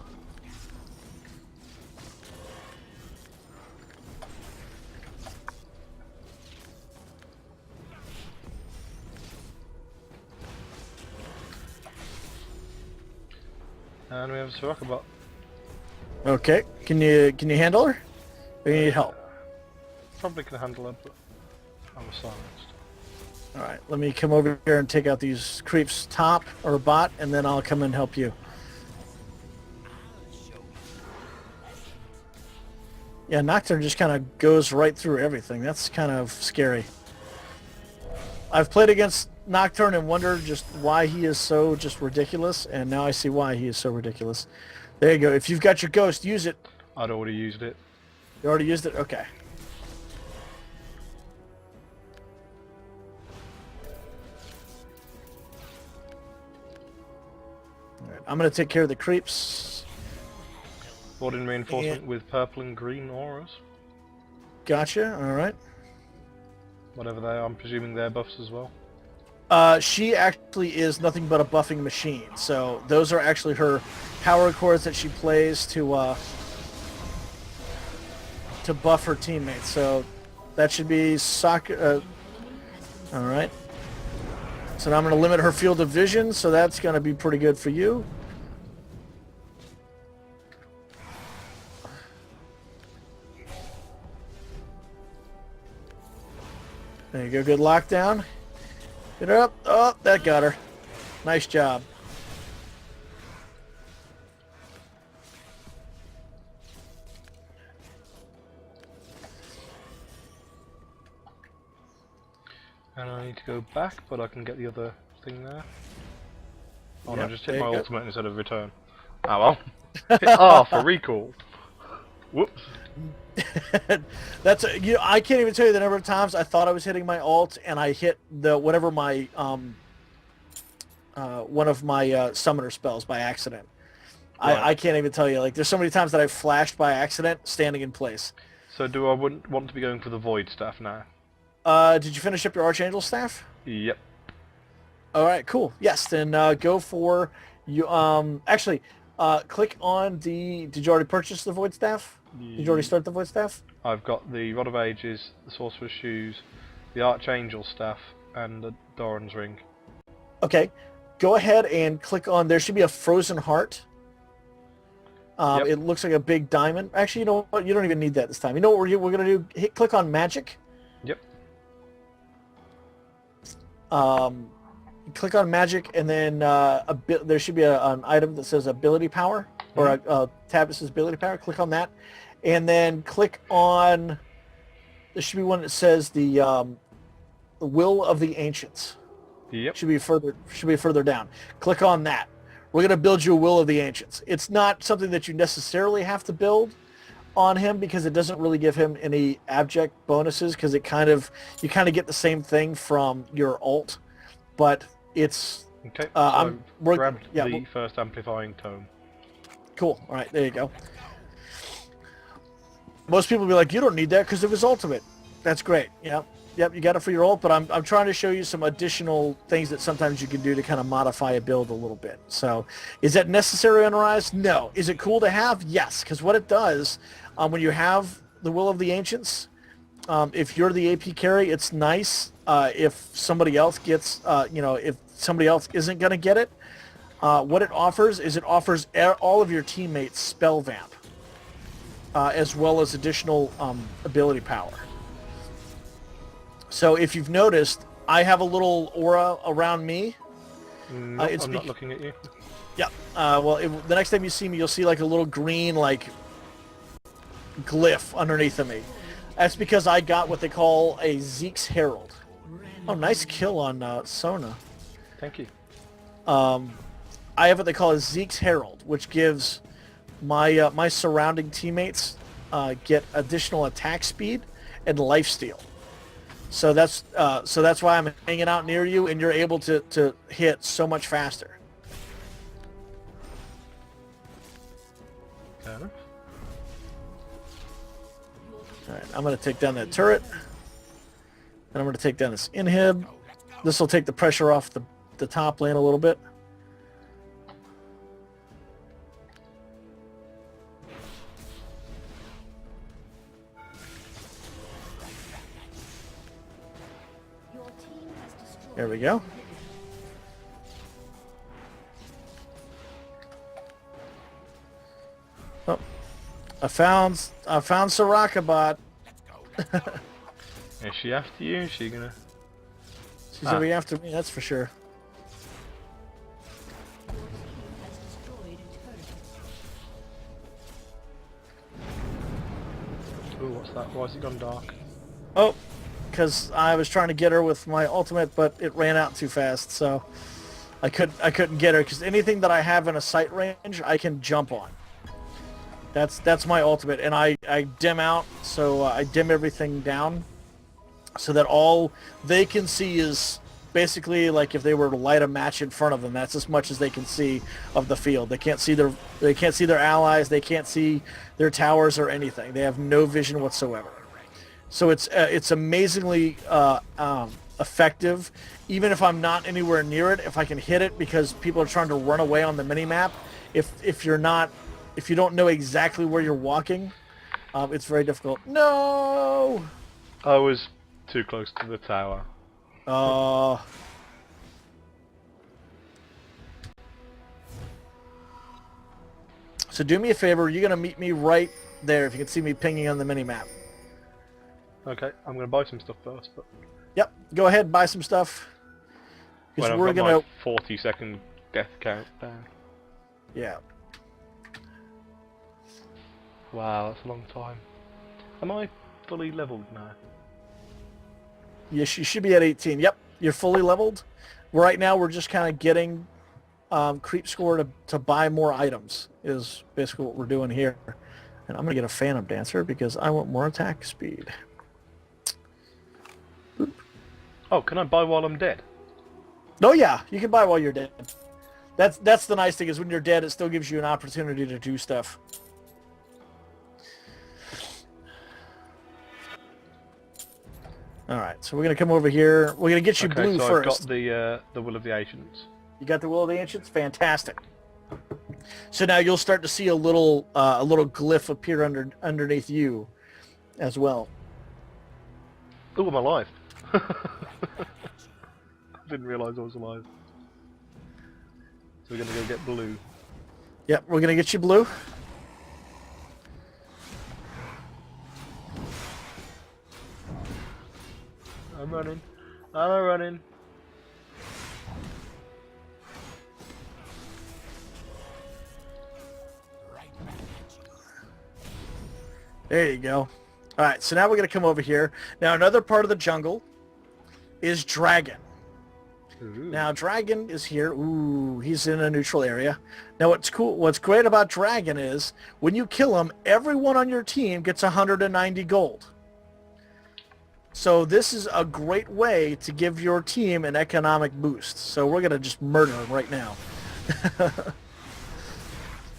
And we have a Soraka bot. Okay, can you handle her? Or you need help? Probably can handle it, but I'm silenced. Alright, let me come over here and take out these creeps top or bot, and then I'll come and help you. Yeah, Nocturne just kind of goes right through everything. That's kind of scary. I've played against Nocturne and wondered just why he is so just ridiculous, and now I see why he is so ridiculous. There you go. If you've got your ghost, use it. I'd already used it. You already used it? Okay. Alright, I'm going to take care of the creeps. Boarding reinforcement with purple and green auras. Gotcha. Alright. Whatever they are, I'm presuming they're buffs as well. She actually is nothing but a buffing machine. So those are actually her power chords that she plays to buff her teammates. So that should be soccer. All right. So now I'm going to limit her field of vision. So that's going to be pretty good for you. There you go. Good lockdown. Get her up. Oh, that got her. Nice job. And I need to go back, but I can get the other thing there. Oh no, Yep, just hit there my you go. ultimate instead of return. Oh well. Hit R for recall. Whoops. That's I can't even tell you the number of times I thought I was hitting my ult and I hit the whatever my one of my summoner spells by accident. Right. I can't even tell you. Like there's so many times that I've flashed by accident standing in place. So do I wouldn't want to be going for the void staff now? Did you finish up your Archangel staff? Yep. All right, cool. Yes, then go for you. Actually, click on the. Did you already purchase the void staff? Did you already start the void staff? I've got the Rod of Ages, the Sorcerer's Shoes, the Archangel staff, and the Doran's Ring. Okay, go ahead and click on. There should be a frozen heart. Yep. It looks like a big diamond. Actually, you know what? You don't even need that this time. You know what we're gonna do? Click on magic. Yep. Click on magic, and then there should be an item that says ability power, or a tab that says ability power. Click on that, and then click on. There should be one that says the will of the ancients. Yep. Should be further down. Click on that. We're gonna build you a will of the ancients. It's not something that you necessarily have to build on him because it doesn't really give him any abject bonuses because you kind of get the same thing from your ult, but it's Okay. So we're- grabbed yeah, the we'll- first amplifying tome. cool. All right, there you go. Most people will be like, you don't need that because it was ultimate. That's great. Yep, you got it for your ult, but I'm trying to show you some additional things that sometimes you can do to kind of modify a build a little bit. So is that necessary on Rise? No. Is it cool to have? Yes, because what it does, when you have the Will of the Ancients, if you're the AP carry, it's nice. If somebody else gets, if somebody else isn't going to get it, what it offers is all of your teammates spell vamp, as well as additional ability power. So if you've noticed, I have a little aura around me. Nope, it's I'm not looking at you. Yep. Well, the next time you see me, you'll see like a little green like glyph underneath of me. That's because I got what they call a Zeke's Herald. Oh, nice kill on Sona. Thank you. I have what they call a Zeke's Herald, which gives my my surrounding teammates get additional attack speed and lifesteal. So that's why I'm hanging out near you, and you're able to hit so much faster. Fair enough. All right, I'm going to take down that turret, and I'm going to take down this inhib. This will take the pressure off the top lane a little bit. Your team has destroyed. There we go. Oh, I found Soraka bot. Is she after you? Is she gonna? She's gonna be after me, that's for sure. Your team has destroyed a turret. Ooh, what's that? Why has it gone dark? Oh, because I was trying to get her with my ultimate, but it ran out too fast, so I couldn't get her. Because anything that I have in a sight range, I can jump on. That's my ultimate, and I dim out, so I dim everything down, so that all they can see is basically like if they were to light a match in front of them. That's as much as they can see of the field. They can't see their allies. They can't see their towers or anything. They have no vision whatsoever. So it's amazingly effective, even if I'm not anywhere near it. If I can hit it, because people are trying to run away on the mini map. If you don't know exactly where you're walking, it's very difficult. No. I was too close to the tower. So do me a favor. You're gonna meet me right there. If you can see me pinging on the mini map. Okay, I'm gonna buy some stuff first, but Yep. Go ahead, buy some stuff. when Because I've we're got gonna. my 40-second death count down. Yeah. Wow, that's a long time. Am I fully leveled now? Yes, you should be at 18. Yep, you're fully leveled. Right now, we're just kind of getting creep score to buy more items is basically what we're doing here. And I'm going to get a Phantom Dancer because I want more attack speed. Oh, can I buy while I'm dead? Oh yeah, you can buy while you're dead. That's the nice thing, is when you're dead, it still gives you an opportunity to do stuff. All right, so we're gonna come over here. We're gonna get you Okay, blue so first. I've got the Will of the Ancients. You got the Will of the Ancients? Fantastic. So now you'll start to see a little glyph appear underneath you as well. Oh, I'm alive. I didn't realise I was alive. So we're gonna go get blue. Yep, we're gonna get you blue. I'm running. I'm running. There you go. All right, so now we're going to come over here. Now, another part of the jungle is Dragon. Ooh. Now, Dragon is here. Ooh, he's in a neutral area. Now, what's cool, what's great about Dragon is when you kill him, everyone on your team gets 190 gold. So this is a great way to give your team an economic boost. So we're going to just murder him right now.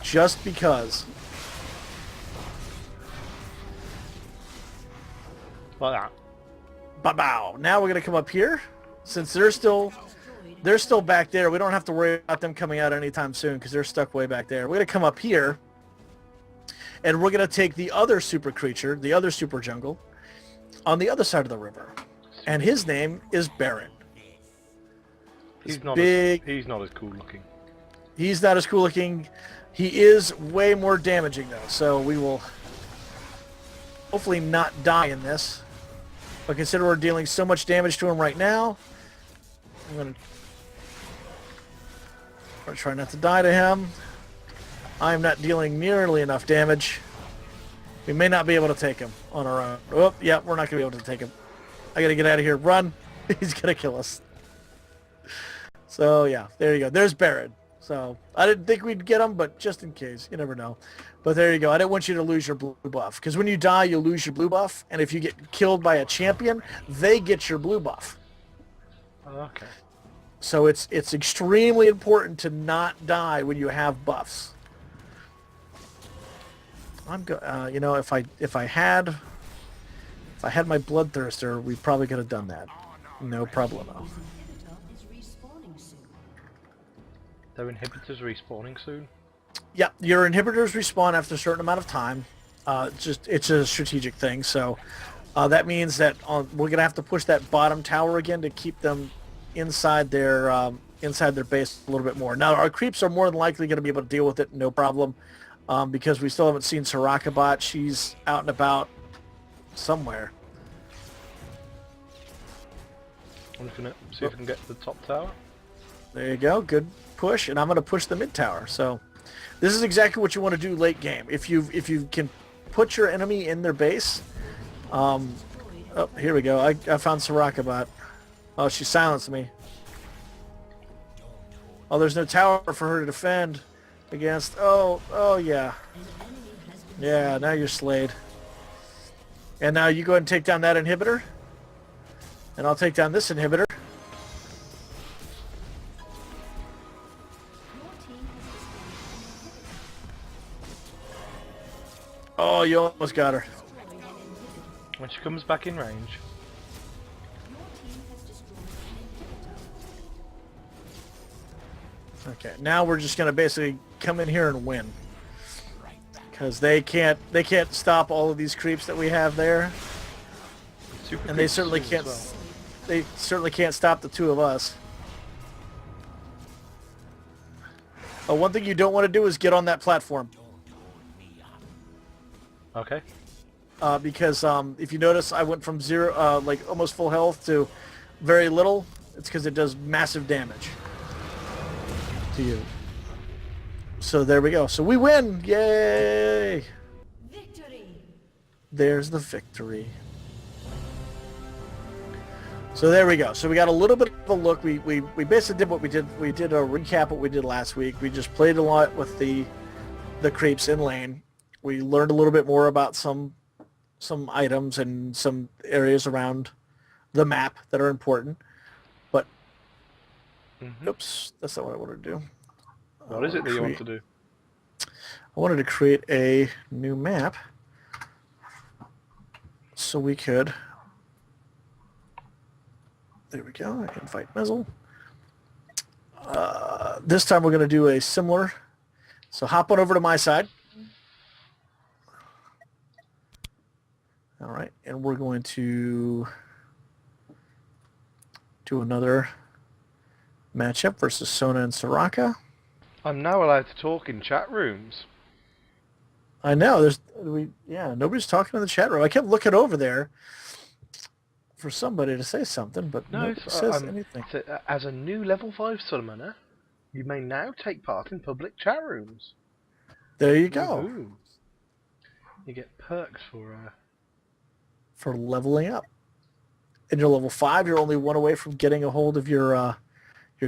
Just because. Like that. Ba-bow. Now we're going to come up here. Since they're still back there, we don't have to worry about them coming out anytime soon because they're stuck way back there. We're going to come up here, and we're going to take the other super creature, the other super jungle, on the other side of the river. And his name is Baron. He's not big. he's not as cool looking. He's not as cool looking. He is way more damaging, though, so we will hopefully not die in this. But consider we're dealing so much damage to him right now. I'm going to... We're trying not to die to him. I'm not dealing nearly enough damage. We may not be able to take him on our own. Oh, yeah, we're not going to be able to take him. I got to get out of here. Run. He's going to kill us. So, yeah, there you go. There's Baron. So, I didn't think we'd get him, but just in case. You never know. But there you go. I didn't want you to lose your blue buff. Because when you die, you lose your blue buff. And if you get killed by a champion, they get your blue buff. Okay. So it's extremely important to not die when you have buffs. You know, if I had my bloodthirster, we probably could have done that. No problemo. Inhibitor is respawning soon. Their inhibitors respawning soon. Yeah, your inhibitors respawn after a certain amount of time. It's a strategic thing. So that means that we're gonna have to push that bottom tower again to keep them inside their base a little bit more. Now our creeps are more than likely going to be able to deal with it, no problem, because we still haven't seen Sarakabot. She's out and about somewhere. I'm just gonna see if I can get to the top tower. There you go, good push, and I'm going to push the mid tower. So this is exactly what you want to do late game. If you can put your enemy in their base. Oh, here we go. I found Sarakabot. Oh, she silenced me. Oh, there's no tower for her to defend against. Oh yeah. Yeah, now you're slayed. And now you go ahead and take down that inhibitor. And I'll take down this inhibitor. Oh, you almost got her. When she comes back in range. Okay, now we're just gonna basically come in here and win, because they can't stop all of these creeps that we have there, Super and they creeps certainly as can't. well. They certainly can't stop the two of us. But one thing you don't want to do is get on that platform, Okay. because if you notice, I went from zero, like almost full health, to very little. It's because it does massive damage to you. So there we go. So we win! Yay! Victory. There's the victory. So there we go. So we got a little bit of a look. We basically did what we did. We did a recap of what we did last week. We just played a lot with the creeps in lane. We learned a little bit more about some items and some areas around the map that are important. But oops, that's not what I wanted to do. What is it that you want to do? I wanted to create a new map so we could. There we go. Invite Mizzle. This time we're going to do a similar. So hop on over to my side. All right, and we're going to do another matchup versus Sona and Soraka. I'm now allowed to talk in chat rooms. I know. Nobody's talking in the chat room. I kept looking over there for somebody to say something, but No, nobody says anything. As a new level 5 summoner, you may now take part in public chat rooms. There you go. Woohoo. You get perks For leveling up. And you're level 5. You're only one away from getting a hold of your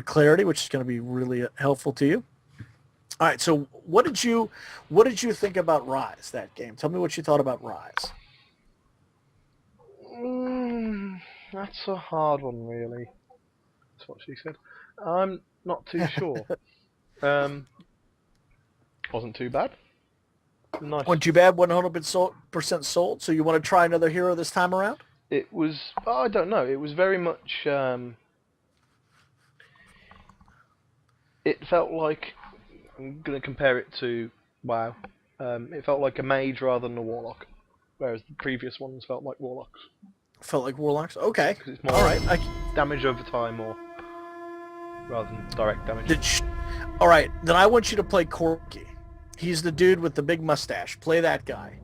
clarity, which is going to be really helpful to you. All right. So what did you think about Rise, that game? Tell me what you thought about Rise. That's a hard one, really. That's what she said. I'm not too sure. Wasn't too bad. Nice. Wasn't too bad. 100% sold. So you want to try another hero this time around? It was. I don't know. It was very much. It felt like. I'm going to compare it to WoW. It felt like a mage rather than a warlock, whereas the previous ones felt like warlocks. Felt like warlocks. Okay. 'Cause it's more All right. damage over time, or rather than direct damage. All right. Then I want you to play Corki. He's the dude with the big mustache. Play that guy.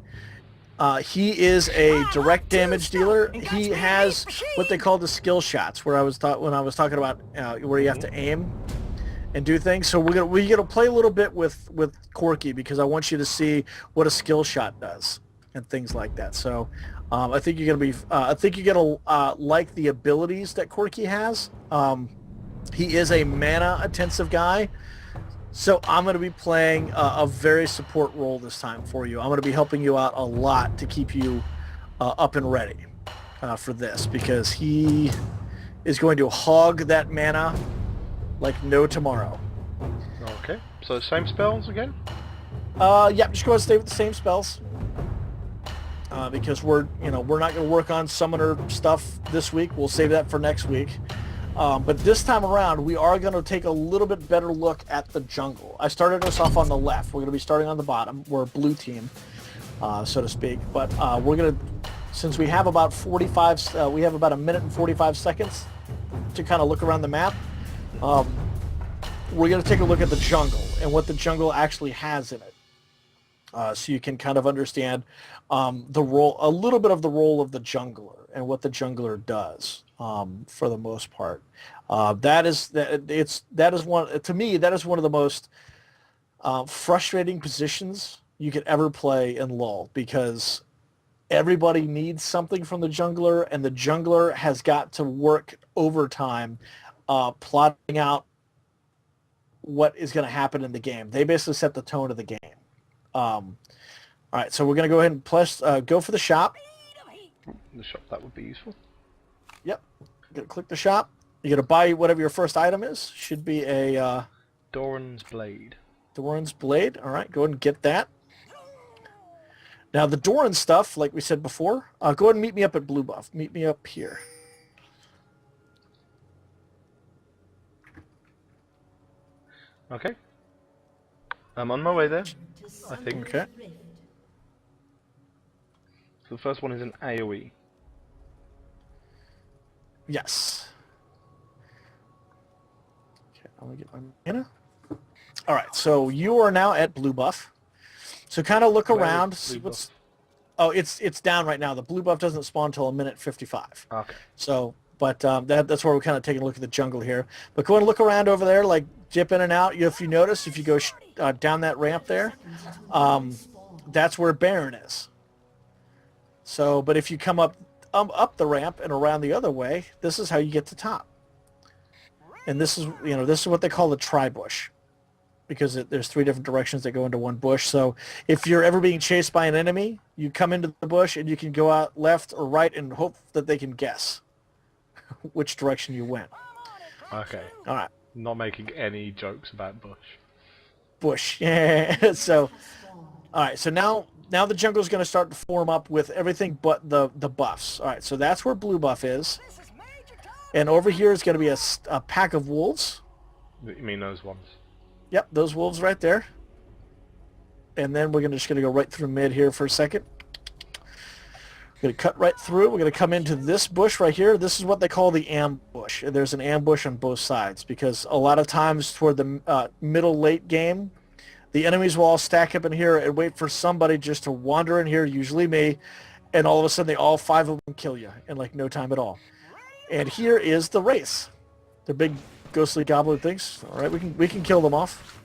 He is a direct damage dealer. He has what they call the skill shots, when I was talking about where you have to aim and do things. So we're gonna play a little bit with Corky because I want you to see what a skill shot does and things like that. So I think you're gonna like the abilities that Corky has. He is a mana intensive guy, so I'm going to be playing a very support role this time for you. I'm going to be helping you out a lot to keep you up and ready for this, because he is going to hog that mana like no tomorrow. Okay, so same spells again? Yeah, just go ahead and stay with the same spells. Because we're not going to work on summoner stuff this week. We'll save that for next week. But this time around, we are going to take a little bit better look at the jungle. I started us off on the left. We're going to be starting on the bottom. We're a blue team, so to speak. But we're going to, since we have about a minute and 45 seconds to kind of look around the map. We're going to take a look at the jungle and what the jungle actually has in it. So you can kind of understand a little bit of the role of the jungler and what the jungler does for the most part. That is one of the most frustrating positions you could ever play in LoL, because everybody needs something from the jungler, and the jungler has got to work overtime plotting out what is going to happen in the game. They basically set the tone of the game. All right, so we're going to go ahead and go for the shop. The shop, that would be useful. Yep. You're going to click the shop. You're going to buy whatever your first item is. Should be a... Doran's Blade. Doran's Blade. All right, go ahead and get that. Now, the Doran stuff, like we said before, go ahead and meet me up at Blue Buff. Meet me up here. Okay. I'm on my way there, I think. Okay. So the first one is an AoE. Yes. Okay, I'm going to get my mana. All right, so you are now at Blue Buff. So kind of look around. See what's... Oh, it's down right now. The Blue Buff doesn't spawn until 1:55. Okay. So, but that's where we're kind of taking a look at the jungle here. But go and look around over there, like dip in and out. If you notice, if you go down that ramp there, that's where Baron is. So, but if you come up the ramp and around the other way, this is how you get to top. And this is what they call the tri-bush, because there's 3 different directions that go into one bush. So if you're ever being chased by an enemy, you come into the bush and you can go out left or right and hope that they can guess which direction you went. Okay. All right. Not making any jokes about Bush. Yeah. So, all right. So now the jungle is going to start to form up with everything but the buffs. All right. So that's where Blue Buff is. And over here is going to be a pack of wolves. You mean those ones? Yep, those wolves right there. And then we're just going to go right through mid here for a second. We're going to cut right through. We're going to come into this bush right here. This is what they call the ambush. There's an ambush on both sides, because a lot of times toward the middle late game, the enemies will all stack up in here and wait for somebody just to wander in here, usually me, and all of a sudden 5 of them kill you in like no time at all. And here is the race. They're big ghostly goblin things. All right, we can kill them off.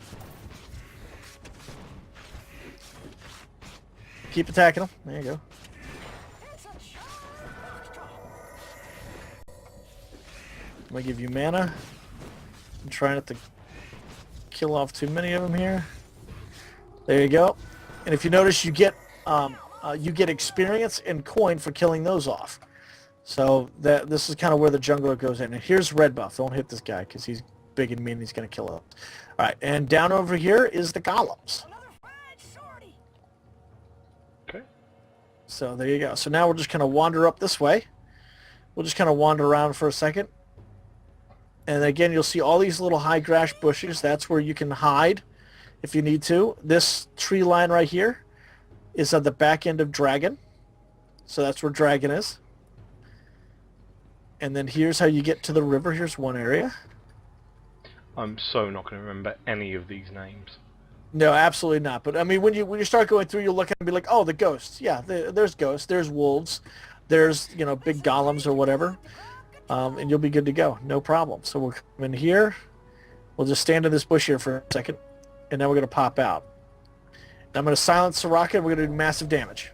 Keep attacking them. There you go. I'm gonna give you mana. I'm trying not to kill off too many of them here. There you go. And if you notice, you get experience and coin for killing those off. So this is kind of where the jungler goes in. And here's Red Buff. Don't hit this guy because he's big and mean. He's going to kill him. All right, and down over here is the golems. Okay. So there you go. So now we're just going to wander up this way. We'll just kind of wander around for a second. And again, you'll see all these little high grass bushes. That's where you can hide if you need to. This tree line right here is at the back end of Dragon. So that's where Dragon is. And then here's how you get to the river. Here's one area. I'm so not going to remember any of these names. No, absolutely not. But I mean, when you start going through, you'll look at it and be like, oh, the ghosts. Yeah, there's ghosts. There's wolves. There's big golems or whatever. And you'll be good to go. No problem. So we'll come in here. We'll just stand in this bush here for a second, and then we're going to pop out. And I'm going to silence Soraka, and we're going to do massive damage.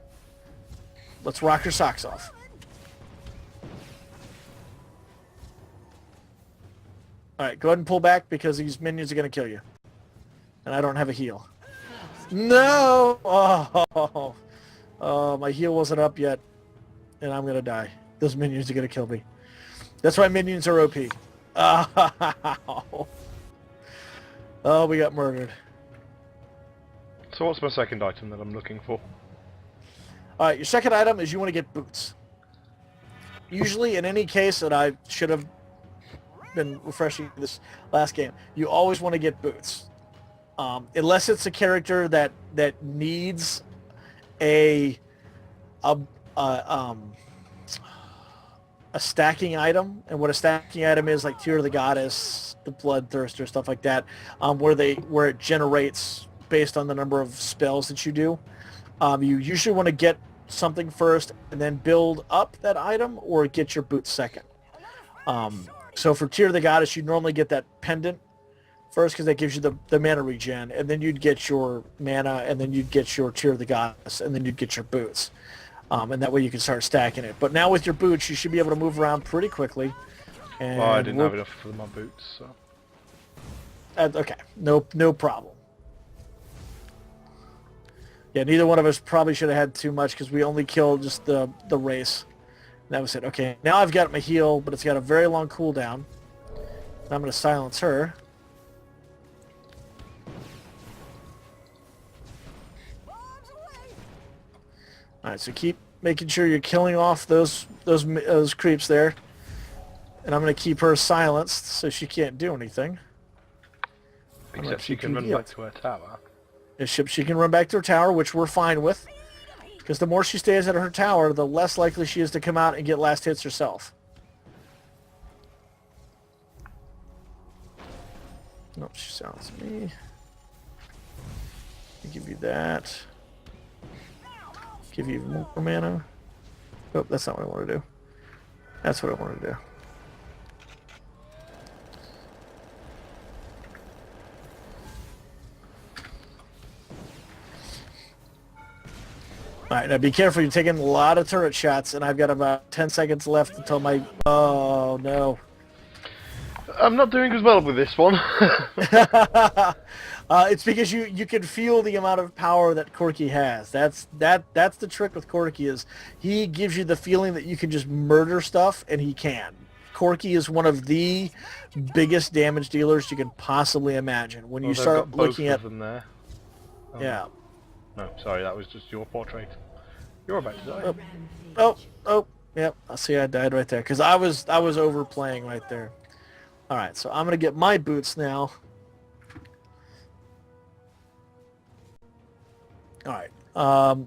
Let's rock her socks off. Alright, go ahead and pull back because these minions are going to kill you. And I don't have a heal. No! Oh, my heal wasn't up yet. And I'm going to die. Those minions are going to kill me. That's why minions are OP. Oh, we got murdered. So what's my second item that I'm looking for? Alright, your second item is you want to get boots. Usually, in any case, and I should have been refreshing this last game, you always want to get boots. Unless it's a character that needs a stacking item, and what a stacking item is, like Tear of the Goddess, the Bloodthirster, stuff like that, where it generates based on the number of spells that you do. You usually want to get something first and then build up that item, or get your boots second. So for Tear of the Goddess, you normally get that pendant first because that gives you the mana regen, and then you'd get your mana, and then you'd get your Tear of the Goddess, and then you'd get your boots. And that way you can start stacking it. But now with your boots, you should be able to move around pretty quickly. And Well, I didn't have enough for my boots, so... Okay, no problem. Yeah, neither one of us probably should have had too much because we only killed just the race. That was it. Okay, now I've got my heal, but it's got a very long cooldown. And I'm going to silence her. Alright, so keep making sure you're killing off those creeps there. And I'm going to keep her silenced so she can't do anything. Except she can run back to her tower. Except she can run back to her tower, which we're fine with. Because the more she stays at her tower, the less likely she is to come out and get last hits herself. Nope, she silenced me. I'll give you that. Give you even more mana. Oh, that's not what I want to do. That's what I want to do. Alright, now be careful. You're taking a lot of turret shots, and I've got about 10 seconds left until my... Oh, no. I'm not doing as well with this one. It's because you can feel the amount of power that Corki has. That's the trick with Corki, is he gives you the feeling that you can just murder stuff, and he can. Corki is one of the biggest damage dealers you can possibly imagine. When you start looking at them there. Oh. Yeah. No, sorry, that was just your portrait. You're about to die. Oh, yep. I see. I died right there because I was overplaying right there. All right, so I'm gonna get my boots now. All right.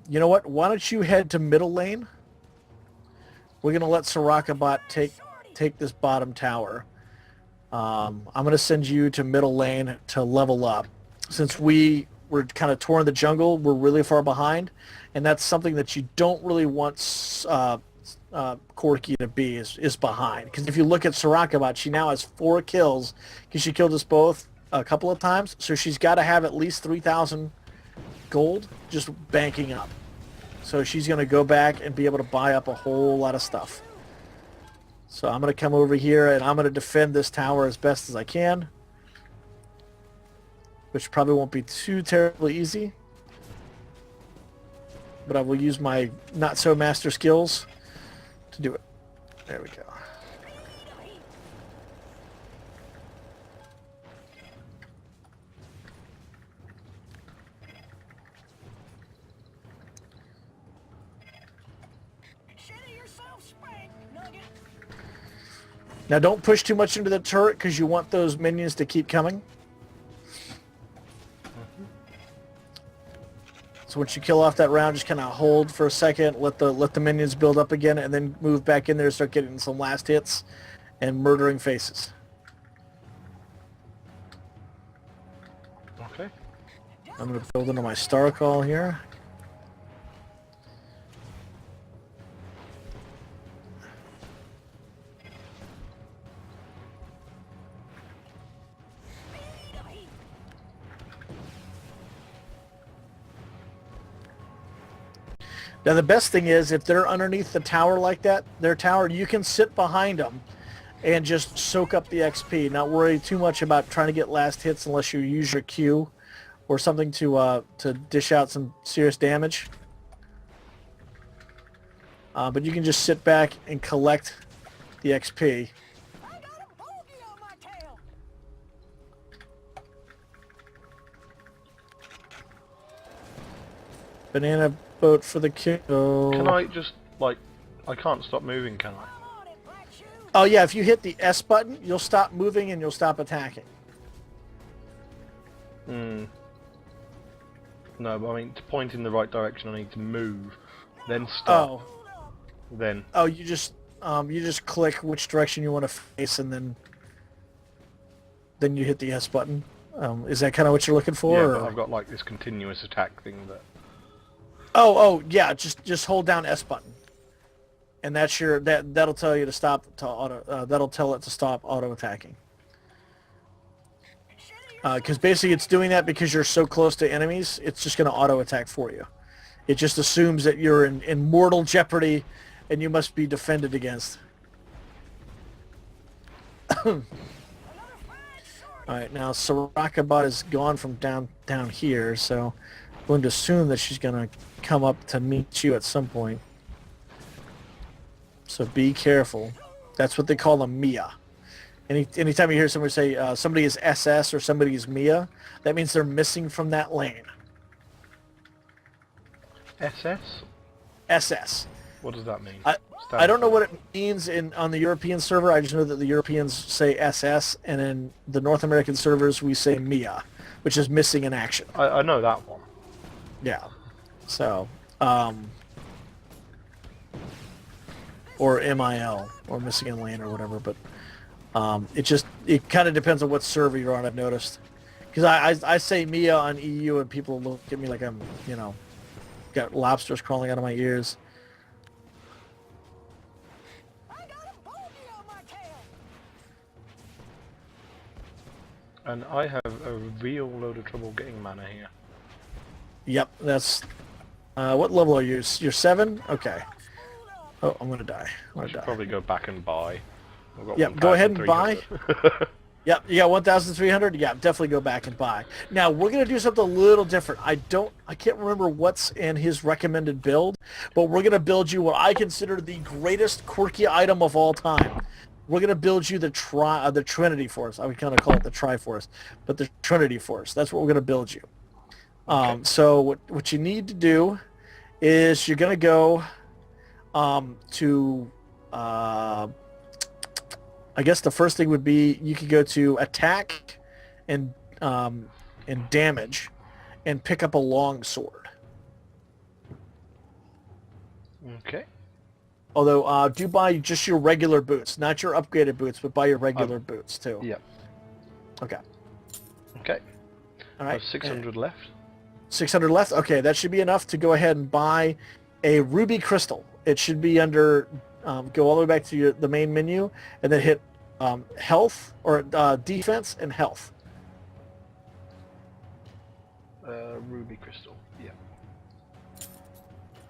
You know what? Why don't you head to middle lane? We're gonna let Soraka bot take this bottom tower. I'm gonna send you to middle lane to level up, since we're kind of touring the jungle. We're really far behind, and that's something that you don't really want Corki to be is behind. Because if you look at Soraka, she now has 4 kills because she killed us both a couple of times. So she's got to have at least 3,000 gold just banking up. So she's going to go back and be able to buy up a whole lot of stuff. So I'm going to come over here and I'm going to defend this tower as best as I can, which probably won't be too terribly easy. But I will use my not-so-master skills to do it. There we go. Now don't push too much into the turret because you want those minions to keep coming. So once you kill off that round, just kind of hold for a second, let the minions build up again, and then move back in there and start getting some last hits and murdering faces. Okay. I'm going to build into my star call here. Now the best thing is if they're underneath the tower like that, their tower, you can sit behind them and just soak up the XP. Not worry too much about trying to get last hits unless you use your Q or something to dish out some serious damage. But you can just sit back and collect the XP. I got a bogey on my tail. Banana boat for the kill. Can I just, like, I can't stop moving, can I? I'm on it, Black Shoes. Oh yeah, if you hit the S button, you'll stop moving and you'll stop attacking. Hmm. No, but I mean, to point in the right direction, I need to move, then stop, then... Oh, you just click which direction you want to face, and then you hit the S button. Is that kind of what you're looking for? Yeah, or? but I've got, like, this continuous attack thing that... Oh, yeah. Just hold down S button, and that's your that'll tell you to stop to auto. That'll tell it to stop auto attacking. Because basically it's doing that because you're so close to enemies. It's just going to auto attack for you. It just assumes that you're in mortal jeopardy, and you must be defended against. All right, now Sarakabot is gone from down here, so I'm going to assume that she's going to come up to meet you at some point. So be careful. That's what they call them, Mia. Anytime you hear somebody say somebody is SS or somebody is Mia, that means they're missing from that lane. SS? SS. What does that mean? I don't know what it means on the European server. I just know that the Europeans say SS, and in the North American servers we say Mia, which is missing in action. I know that one. Yeah. So, or MIL, or missing in lane, or whatever. But it kind of depends on what server you're on. I've noticed, because I say Mia on EU, and people look at me like I'm got lobsters crawling out of my ears. I got a bogey on my tail. And I have a real load of trouble getting mana here. Yep, that's. What level are you? You're 7? Okay. Oh, I'm gonna die. I should probably go back and buy. I've got Yep, go ahead and buy. 1,300. Yep, you got 1,300? Yeah, definitely go back and buy. Now, we're going to do something a little different. I can't remember what's in his recommended build, but we're going to build you what I consider the greatest quirky item of all time. We're going to build you the Trinity Force. I would kind of call it the Triforce, but the Trinity Force. That's what we're going to build you. Okay. So what you need to do is you're going to go to... I guess the first thing would be you could go to attack and damage and pick up a long sword. Okay. Although do buy just your regular boots, not your upgraded boots, but buy your regular boots too. Yep. Okay. Okay. All I right. have 600 left. 600 left. Okay, that should be enough to go ahead and buy a ruby crystal. It should be under. Go all the way back to the main menu and then hit health or defense and health. Ruby crystal. Yeah.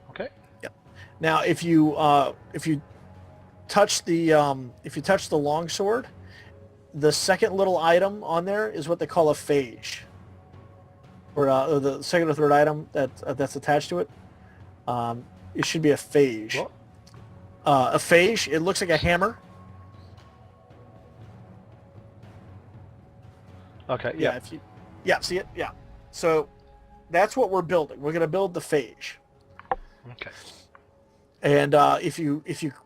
Okay. Yep. Now, if you touch the longsword, the second little item on there is what they call a phage, or the second or third item that's attached to it. It should be a phage. What? A phage. It looks like a hammer. Okay. Yeah. See it. Yeah. So that's what we're building. We're going to build the phage. Okay. And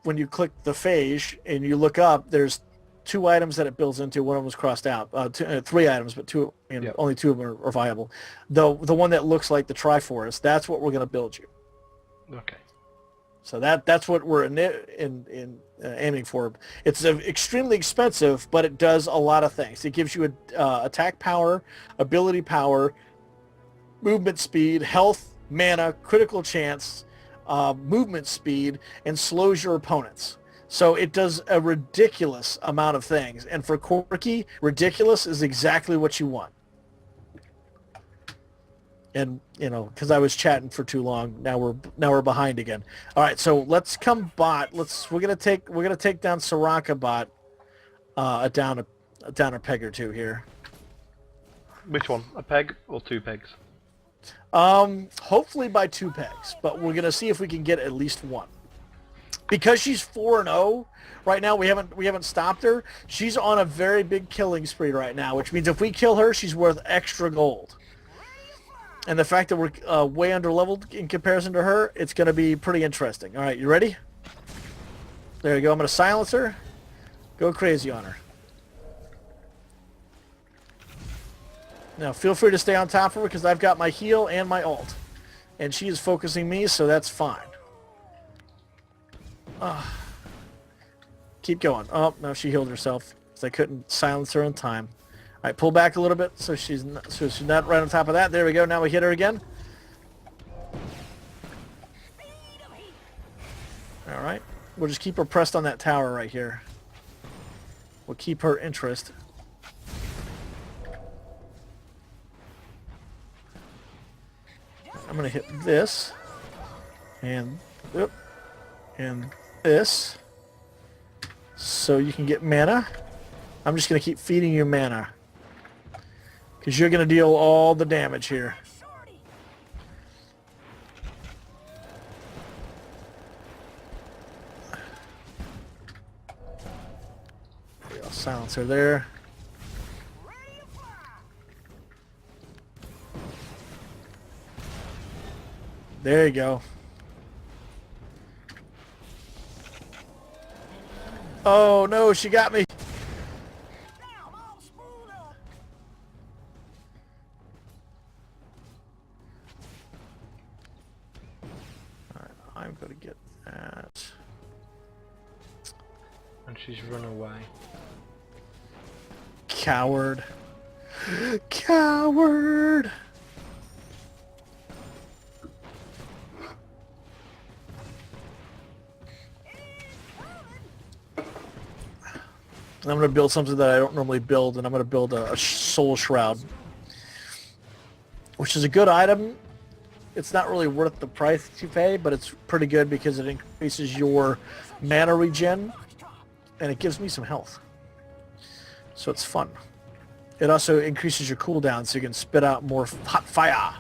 when you click the phage and you look up, there's 2 items that it builds into. One of them was crossed out. 3 items, but 2. Yep. Only 2 of them are viable. The one that looks like the Triforce, that's what we're going to build you. Okay. So that's what we're aiming for. It's extremely expensive, but it does a lot of things. It gives you attack power, ability power, movement speed, health, mana, critical chance, movement speed, and slows your opponents. So it does a ridiculous amount of things. And for quirky, ridiculous is exactly what you want. And because I was chatting for too long, now we're behind again. All right, so let's come bot. We're gonna take down Soraka bot, down a peg or two here. Which one? A peg or 2 pegs? Hopefully by 2 pegs, but we're gonna see if we can get at least 1. Because she's 4-0 right now, we haven't stopped her. She's on a very big killing spree right now, which means if we kill her, she's worth extra gold. And the fact that we're way under leveled in comparison to her, it's going to be pretty interesting. All right, you ready? There you go. I'm going to silence her. Go crazy on her. Now, feel free to stay on top of her because I've got my heal and my ult. And she is focusing me, so that's fine. Keep going. Oh, no, she healed herself because I couldn't silence her in time. All right, pull back a little bit so she's not right on top of that. There we go. Now we hit her again. All right. We'll just keep her pressed on that tower right here. We'll keep her interest. I'm going to hit this. And this. So you can get mana. I'm just going to keep feeding you mana. Because you're going to deal all the damage here. I'll silence her there. There you go. Oh no, she got me. I'm going to get that. And she's run away. Coward. Coward. I'm going to build something that I don't normally build, and I'm going to build a Soul Shroud. Which is a good item. It's not really worth the price you pay, but it's pretty good because it increases your mana regen, and it gives me some health. So it's fun. It also increases your cooldown, so you can spit out more hot fire.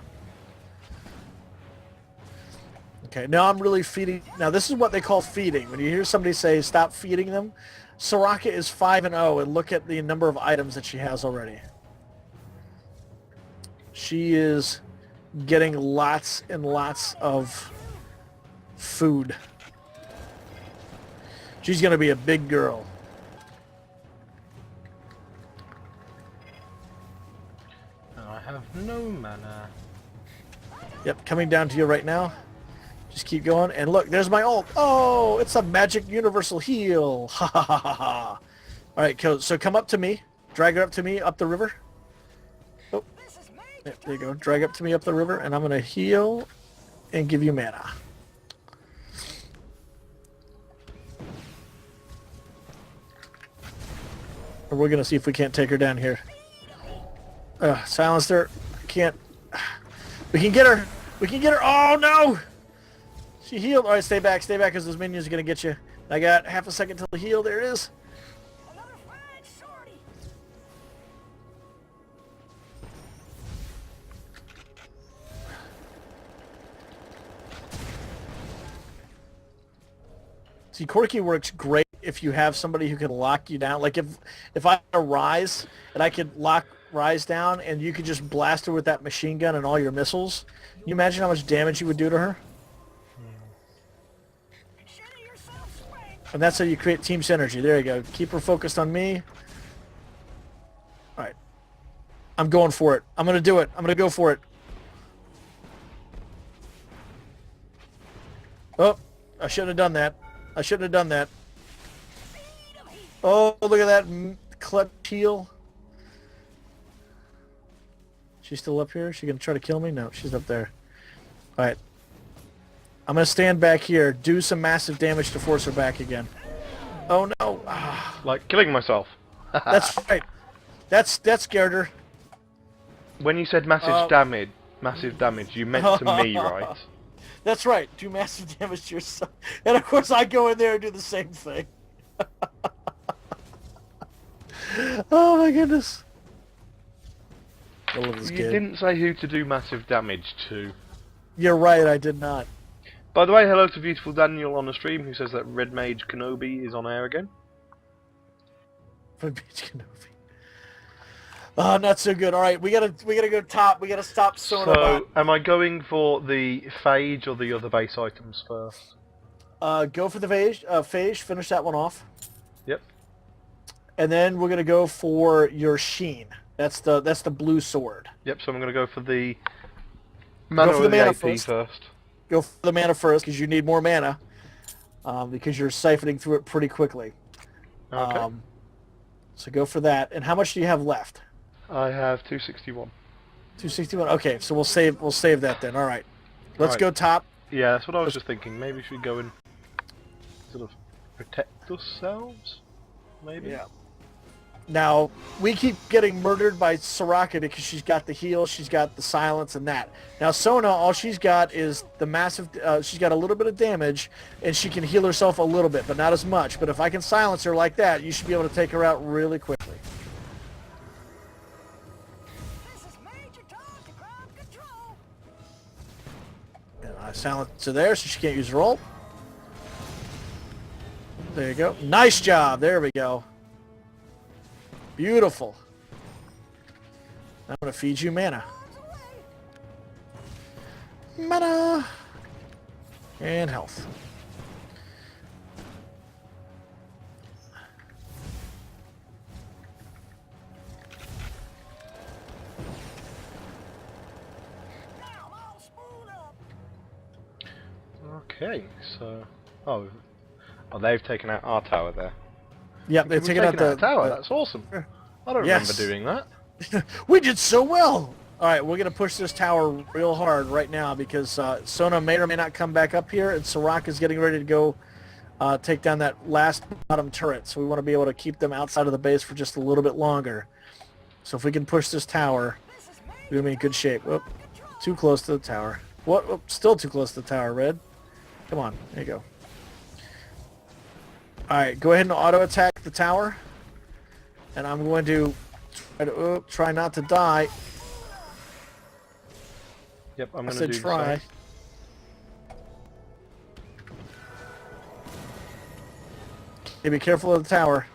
Okay, now I'm really feeding. Now this is what they call feeding. When you hear somebody say stop feeding them, Soraka is 5-0, and look at the number of items that she has already. She is getting lots and lots of food. She's going to be a big girl. I have no mana. Yep, coming down to you right now. Just keep going. And look, there's my ult. Oh, it's a magic universal heal. Ha ha ha ha ha. All right, so come up to me. Drag her up to me up the river. Oh, yep, there you go. Drag up to me up the river, and I'm going to heal and give you mana. And we're going to see if we can't take her down here. Silenced her. Can't. We can get her. We can get her. Oh, no. She healed. All right, stay back, because those minions are going to get you. I got half a second till the heal. There it is. Another fine shorty. See, Corki works great if you have somebody who can lock you down. Like if I had a Rise and I could lock Rise down and you could just blast her with that machine gun and all your missiles. Can you imagine how much damage you would do to her? And that's how you create team synergy. There you go. Keep her focused on me. All right. I'm going for it. I'm going to do it. I'm going to go for it. Oh, I shouldn't have done that. I shouldn't have done that. Oh, look at that clutch heal. She's still up here? Is she going to try to kill me? No, she's up there. All right. I'm going to stand back here, do some massive damage to force her back again. Oh, no. Ah. Like killing myself. That's right. That scared her. When you said massive Massive damage. You meant to me, right? That's right. Do massive damage to yourself. And of course I go in there and do the same thing. Oh my goodness. I love this You game. didn't say who to do massive damage to. You're right, I did not. By the way, hello to beautiful Daniel on the stream who says that Red Mage Kenobi is on air again. From Beach Kenobi. Oh, not so good. All right, we gotta go top. We gotta stop Sona. So, am I going for the Phage or the other base items first? Go for the Phage. Finish that one off. Yep. And then we're gonna go for your Sheen. That's the blue sword. Yep, so I'm going to go for the mana for or the the mana AP first. first. Go for the mana first because you need more mana. Because you're siphoning through it pretty quickly. Okay. So go for that. And how much do you have left? I have 261. 261. Okay, so we'll save that then. All right. Let's Alright. go top. Yeah, that's what I was just thinking. Maybe we should go and sort of protect ourselves? Maybe? Yeah. Now, we keep getting murdered by Soraka because she's got the heal, she's got the silence, and that. Now, Sona, all she's got is the massive... she's got a little bit of damage, and she can heal herself a little bit, but not as much. But if I can silence her like that, you should be able to take her out really quickly. This is Major Tom to ground control. And I silence her there, so she can't use her ult. There you go. Nice job. There we go. Beautiful. I'm going to feed you mana. Mana. And health. Now I'll spool up. Okay, so... Oh, they've taken out our tower there. Yep, they've We've taken out the tower, that's awesome. I don't Yes. remember doing that. We did so well. All right, we're going to push this tower real hard right now because Sona may or may not come back up here, and Soraka's getting ready to go take down that last bottom turret. So we want to be able to keep them outside of the base for just a little bit longer. So if we can push this tower, we're going to be in good shape. Whoop, too close to the tower. What? Whoop, still too close to the tower, Red. Come on, there you go. All right, go ahead and auto-attack the tower. And I'm going to try not to die. Yep, I'm I going to said do try. the Hey, be careful of the tower.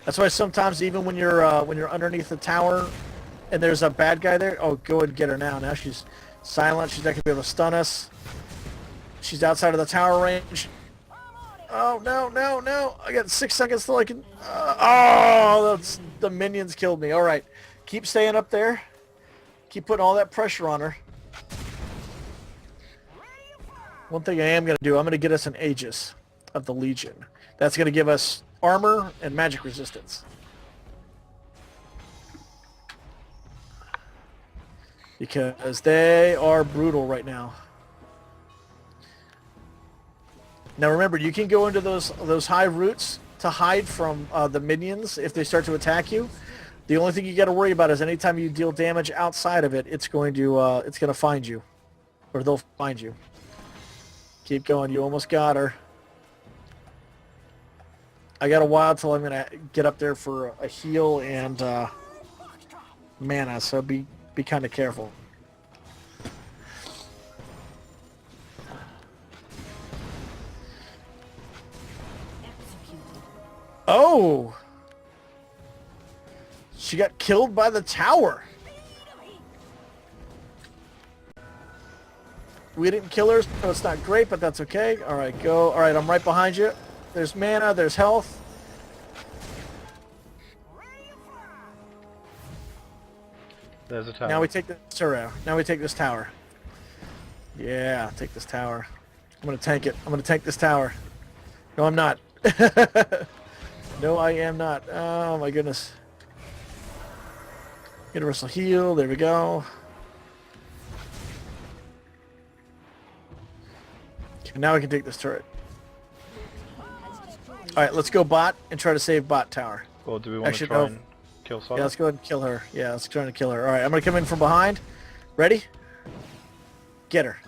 That's why sometimes even when you're underneath the tower and there's a bad guy there, oh, go and get her now. Now she's silent. She's not gonna be able to stun us. She's outside of the tower range. Oh no, no, no! I got 6 seconds till I can. Oh, that's the minions killed me. All right, keep staying up there. Keep putting all that pressure on her. One thing I am going to do, I'm going to get us an Aegis of the Legion. That's going to give us armor and magic resistance. Because they are brutal right now. Now remember, you can go into those high roots to hide from the minions if they start to attack you. The only thing you got to worry about is anytime you deal damage outside of it, it's going to find you, or they'll find you. Keep going. You almost got her. I got a while till I'm gonna get up there for a heal and mana, so be kind of careful. Oh! She got killed by the tower. We didn't kill her, so it's not great, but that's okay. All right, go. All right, I'm right behind you. There's mana, there's health. There's a tower. Now we take this turret. Now we take this tower. Yeah, take this tower. I'm going to tank it. I'm going to tank this tower. No, I'm not. No, I am not. Oh, my goodness. Universal heal. There we go. Okay, now we can take this turret. All right, let's go bot and try to save bot tower. Or do we want Actually, to try no. and kill Yeah, Sonic. let's go ahead and kill her. Yeah, let's try to kill her. All right, I'm gonna come in from behind. Ready? Get her.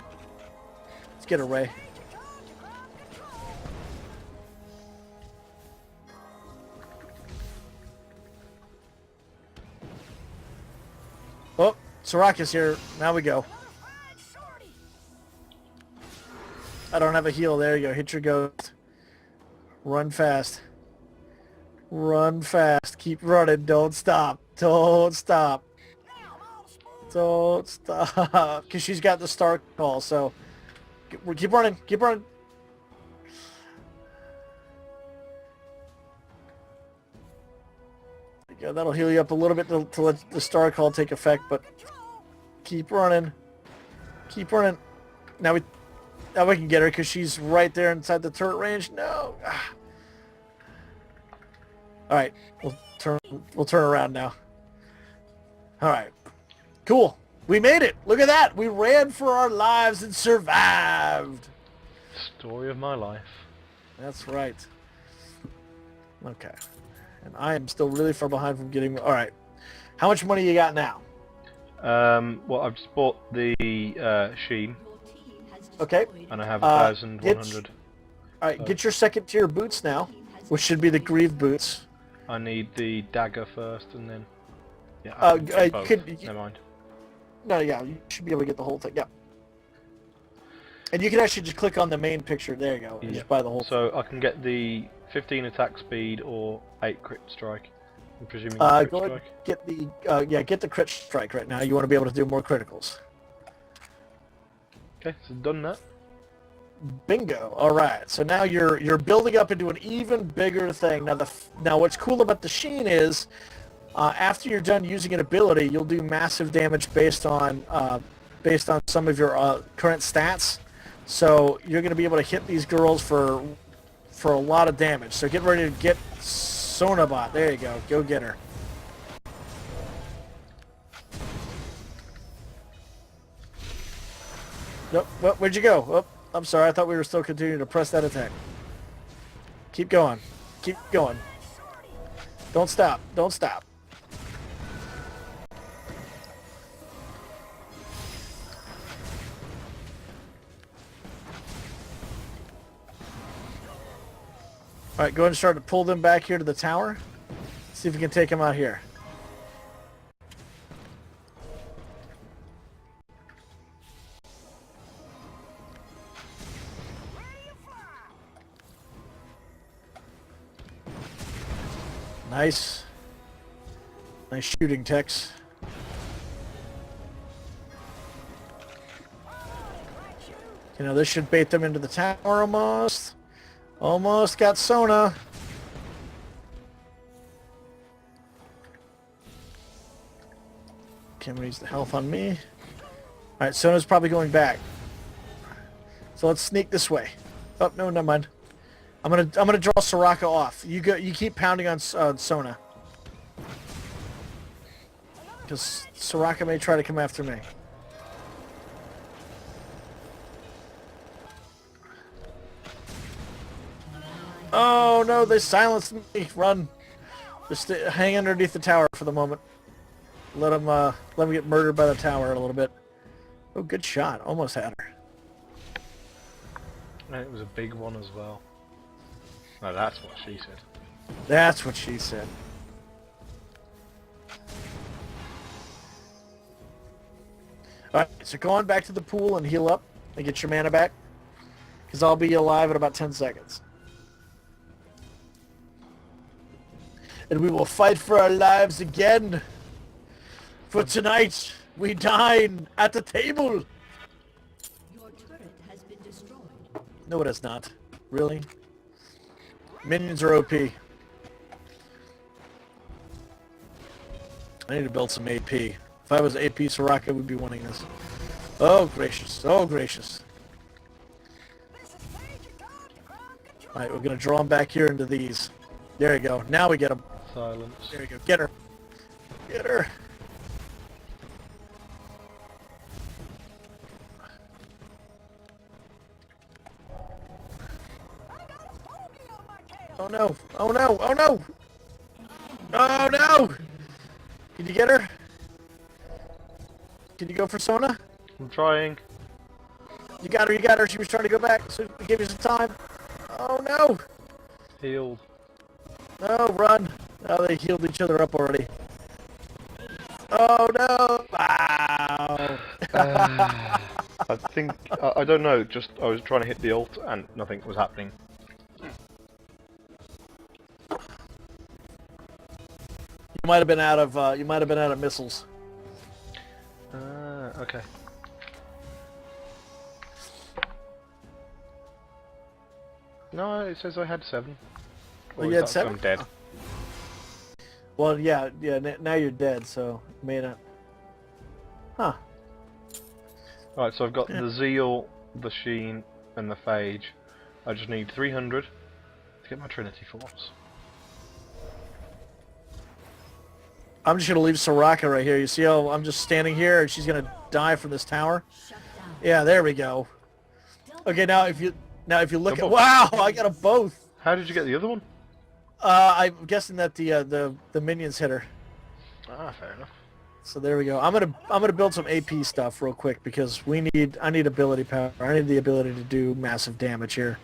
Let's get her, Ray. Oh, Soraka's here. Now we go. I don't have a heal. There you go. Hit your ghost. Run fast. Run fast. Keep running. Don't stop. Don't stop. Don't stop. Because she's got the star call, so... Keep running. Keep running. Yeah, that'll heal you up a little bit to let the star call take effect, but... Keep running. Keep running. Now we can get her because she's right there inside the turret range. No. Ah. All right, we'll turn around now. All right, cool. We made it. Look at that. We ran for our lives and survived. Story of my life. That's right. Okay, and I am still really far behind from getting. All right, how much money you got now? Well, I've just bought the Sheen, Your team has Okay. destroyed and I have Uh, 1,100. All right, get your second tier boots now, which should be the Grieve boots. I need the dagger first, and then... Yeah, Uh, can I get both. could- Never mind. No, yeah, you should be able to get the whole thing. Yeah. And you can actually just click on the main picture. There you go. And Yeah. just buy the whole thing. So I can get the 15 attack speed or 8 crit strike. I'm presuming Go crit ahead, strike. get the get the crit strike right now. You want to be able to do more criticals. Okay, so done that. Bingo. All right. So now you're building up into an even bigger thing. Now what's cool about the Sheen is after you're done using an ability, you'll do massive damage based on some of your current stats. So you're going to be able to hit these girls for a lot of damage. So get ready to get Sonobot. There you go. Go get her. Nope. Well, where'd you go? Oh, I'm sorry. I thought we were still continuing to press that attack. Keep going. Keep going. Don't stop. Don't stop. All right, go ahead and start to pull them back here to the tower. See if we can take them out here. Nice. Nice shooting, Tex. You know, this should bait them into the tower almost. Almost got Sona. Can we use the health on me? Alright, Sona's probably going back. So let's sneak this way. Oh, no, never mind. I'm gonna draw Soraka off. You keep pounding on Sona. Because Soraka may try to come after me. Oh no, they silenced me. Run. Just hang underneath the tower for the moment. Let them get murdered by the tower a little bit. Oh, good shot. Almost had her. And it was a big one as well. No, that's what she said. That's what she said. Alright, so go on back to the pool and heal up and get your mana back. Because I'll be alive in about 10 seconds. And we will fight for our lives again. For tonight, we dine at the table. Your turret has been destroyed. No, it is not. Really? Minions are OP. I need to build some AP. If I was AP Soraka, we'd be winning this. Oh, gracious. Oh, gracious. Alright, we're going to draw them back here into these. There you go. Now we get them. Silence. There you go. Get her. Get her. Oh no. Oh no. Oh no. Oh no. Can you get her? Can you go for Sona? I'm trying. You got her, you got her. She was trying to go back, so we gave you some time. Oh no! Healed. No, run! Oh, they healed each other up already. Oh no! Wow! I think I don't know. Just I was trying to hit the ult and nothing was happening. You might have been out of missiles. Okay. No, it says I had 7. Oh, Or you is had that 7? I'm dead. Well, yeah. Now you're dead, so it may not. Huh? Alright, so I've got Yeah. the Zeal, the Sheen, and the Phage. I just need 300 to get my Trinity Force. I'm just gonna leave Soraka right here. You see how I'm just standing here, and she's gonna die from this tower. Shut down. Yeah, there we go. Okay, now if you look at Double. wow, I got them both. How did you get the other one? I'm guessing that the minions hit her. Ah, fair enough. So there we go. I'm gonna build some AP stuff real quick because I need ability power. I need the ability to do massive damage here.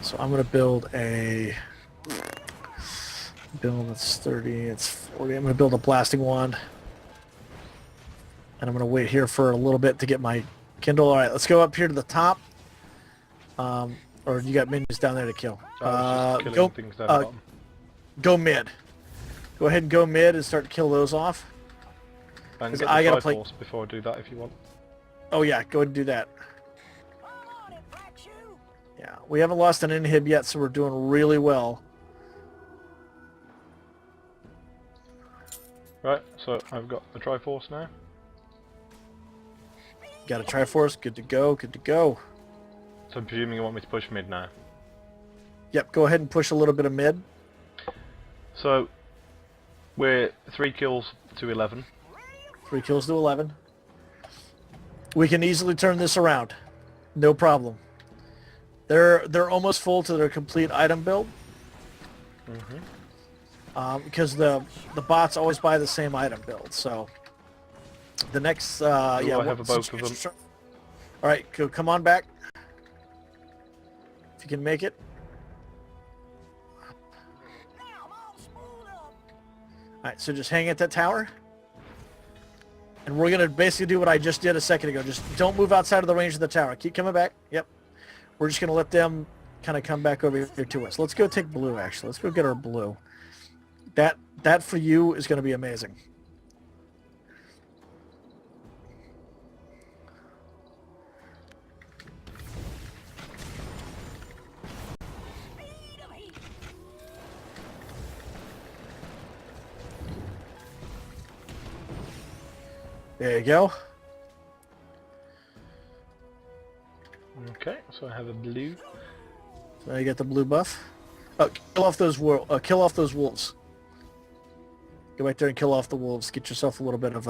So I'm gonna build it's 30, it's 40. I'm gonna build a blasting wand. And I'm gonna wait here for a little bit to get my Kindle. Alright, let's go up here to the top. Or you got minions down there to kill. I was just killing things down the bottom. Go mid. Go ahead and go mid and start to kill those off. I can 'cause get I the gotta play- Triforce before I do that if you want. Oh yeah, go ahead and do that. On it, Black Shoe. Yeah, we haven't lost an inhib yet, so we're doing really well. Right, so I've got the Triforce now. Got a Triforce, good to go, good to go. So I'm presuming you want me to push mid now. Yep, go ahead and push a little bit of mid. So we're 3 kills to 11. 3 kills to 11. We can easily turn this around. No problem. They're almost full to their complete item build. Because the bots always buy the same item build, so the next I have a both of them. All right, come on back if you can make it. Now I'm all spooled up. All right, so just hang at that tower, and we're gonna basically do what I just did a second ago. Just don't move outside of the range of the tower. Keep coming back. Yep. We're just gonna let them kind of come back over here to us. Let's go take blue. Actually, let's go get our blue. That for you is gonna be amazing. Speed of heat. There you go. Okay, so I have a blue. So you get the blue buff. Oh, kill off those wolves. Go back there and kill off the wolves. Get yourself a little bit of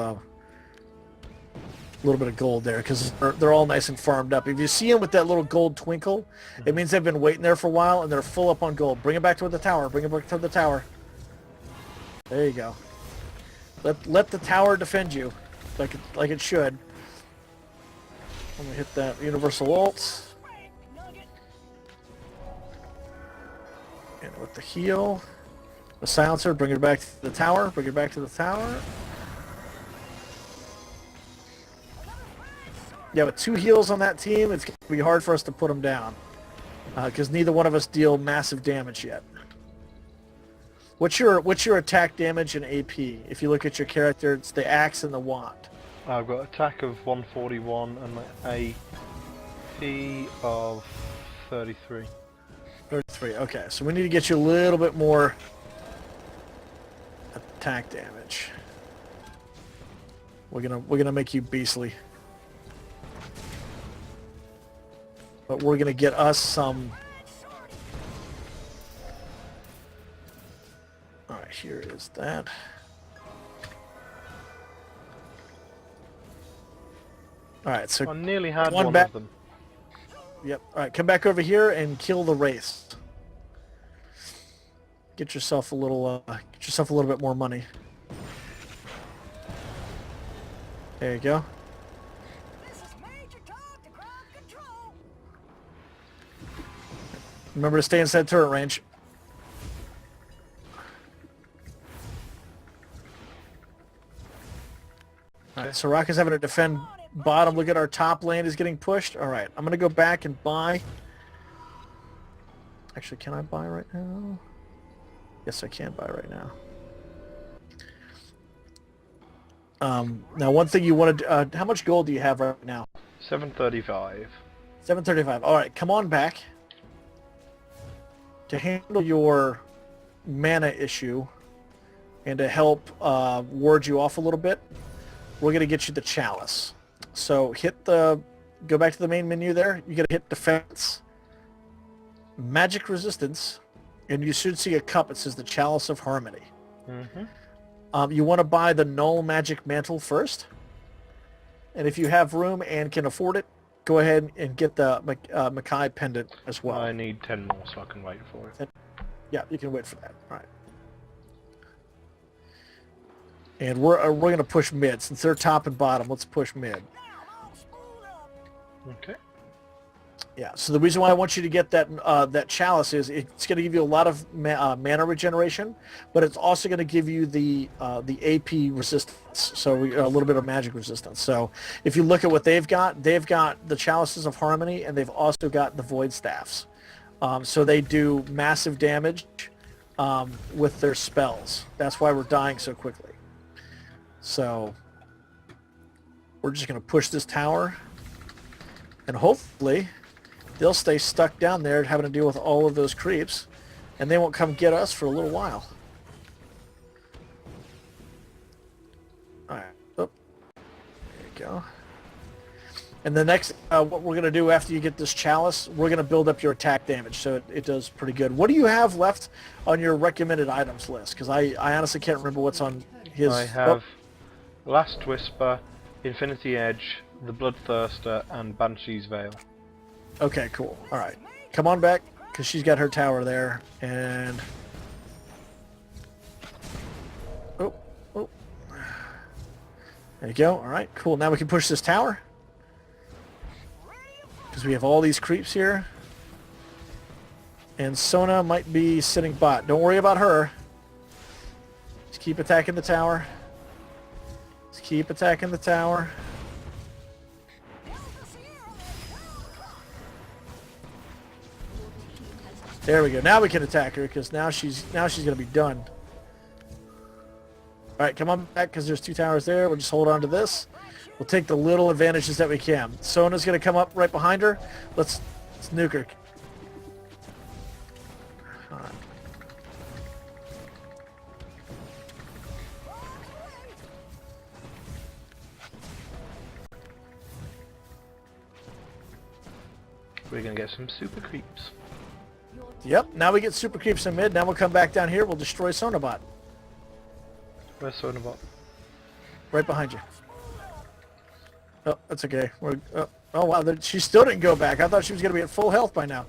gold there, because they're all nice and farmed up. If you see them with that little gold twinkle, it means they've been waiting there for a while and they're full up on gold. Bring it back to the tower. Bring it back to the tower. There you go. Let the tower defend you, like it should. I'm gonna hit that universal ult. Nugget. And with the heal, the silencer, bring it back to the tower. Bring it back to the tower. Yeah, with 2 heals on that team, it's going to be hard for us to put them down. Because neither one of us deal massive damage yet. What's your attack damage and AP? If you look at your character, it's the axe and the wand. I've got attack of 141 and my AP of 33. 33. Okay, so we need to get you a little bit more attack damage. We're gonna make you beastly. But we're gonna get us some. All right, here is that. All right, so I nearly had one one back. of them. yep. All right, come back over here and kill the wraiths. get yourself a little bit more money. There you go. This is Major Tom to ground control. Remember to stay inside turret range. Alright, so Rock is having to defend bottom. Look at our top lane is getting pushed. Alright, I'm going to go back and buy. Actually, can I buy right now? Yes, I can buy right now. Now, one thing you want to... how much gold do you have right now? 735. 735. Alright, come on back. To handle your mana issue and to help ward you off a little bit, we're going to get you the Chalice. So go back to the main menu there. You got to hit Defense, Magic Resistance, and you should see a cup that says the Chalice of Harmony. Mm-hmm. You want to buy the Null Magic Mantle first. And if you have room and can afford it, go ahead and get the Makai Pendant as well. I need 10 more so I can wait for it. Yeah, you can wait for that. All right. And we're going to push mid. Since they're top and bottom, let's push mid. Now I'm all spooled up. Okay. Yeah, so the reason why I want you to get that Chalice is it's going to give you a lot of mana regeneration, but it's also going to give you the AP resistance, so a little bit of magic resistance. So if you look at what they've got the Chalices of Harmony, and they've also got the Void Staffs. So they do massive damage with their spells. That's why we're dying so quickly. So we're just going to push this tower, and hopefully they'll stay stuck down there having to deal with all of those creeps, and they won't come get us for a little while. Alright. Oh. There you go. And the next, what we're going to do after you get this Chalice, we're going to build up your attack damage, so it does pretty good. What do you have left on your recommended items list? Because I honestly can't remember what's on his... I have Last Whisper, Infinity Edge, the Bloodthirster, and Banshee's Veil. Okay, cool. Alright. Come on back, because she's got her tower there, and... Oh. There you go. Alright, cool. Now we can push this tower. Because we have all these creeps here. And Sona might be sitting bot. Don't worry about her. Just keep attacking the tower. Just keep attacking the tower. There we go. Now we can attack her because now she's gonna be done. All right, come on back because there's two towers there. We'll just hold on to this. We'll take the little advantages that we can. Sona's gonna come up right behind her. Let's nuke her. All right. We're gonna get some super creeps. Yep. Now we get super creeps in mid. Now we'll come back down here. We'll destroy Sonobot. Where's Sonobot? Right behind you. Oh, that's okay. Oh wow, she still didn't go back. I thought she was going to be at full health by now.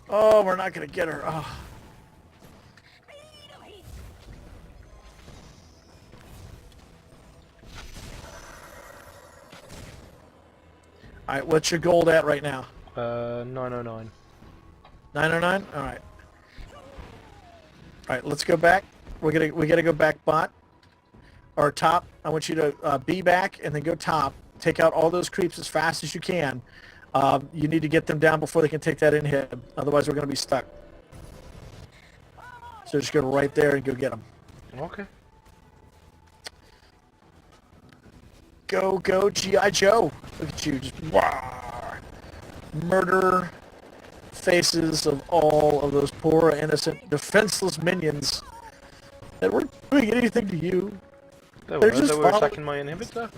Oh, we're not going to get her. Oh. Alright, what's your gold at right now? 909. 909? Alright. Alright, let's go back. We gotta go back bot. Or top. I want you to be back and then go top. Take out all those creeps as fast as you can. You need to get them down before they can take that inhib. Otherwise we're gonna be stuck. So just go right there and go get them. Okay. Go, G.I. Joe. Look at you, just wow. Murder faces of all of those poor, innocent, defenseless minions that weren't doing anything to you. They They're were just following- attacking my inhibitor.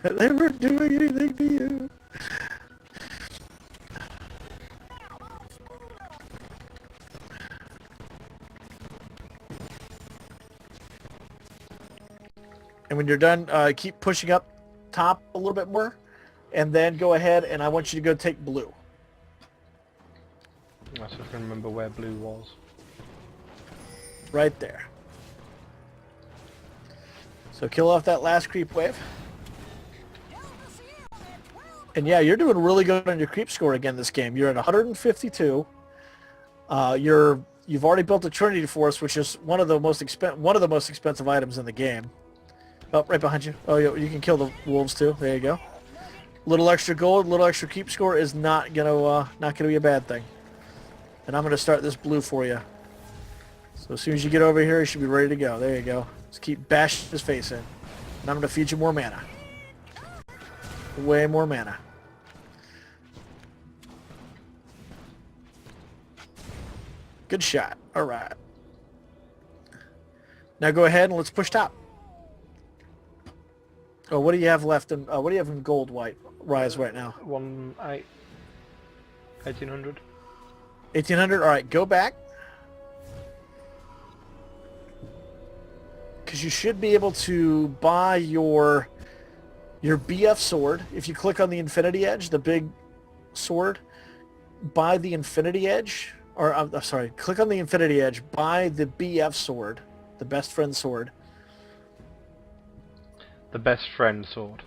They weren't doing anything to you. And when you're done, keep pushing up top a little bit more, and then go ahead and I want you to go take blue. I just can remember where blue was. Right there. So kill off that last creep wave. And yeah, you're doing really good on your creep score again this game. You're at 152. You've already built a Trinity Force, which is one of the most expensive items in the game. Oh, right behind you. Oh, you can kill the wolves too. There you go. Little extra gold, little extra creep score is not gonna be a bad thing. And I'm gonna start this blue for you. So as soon as you get over here, you should be ready to go. There you go. Just keep bashing his face in. And I'm gonna feed you more mana. Way more mana. Good shot. All right. Now go ahead and let's push top. Oh, what do you have left in? What do you have in gold white rise right now? 1800. 1800. All right, go back. Because you should be able to buy your BF sword. If you click on the Infinity Edge, the big sword, buy the Infinity Edge. Or, I'm sorry, click on the Infinity Edge, buy the BF sword, the best friend sword. The best friend sword.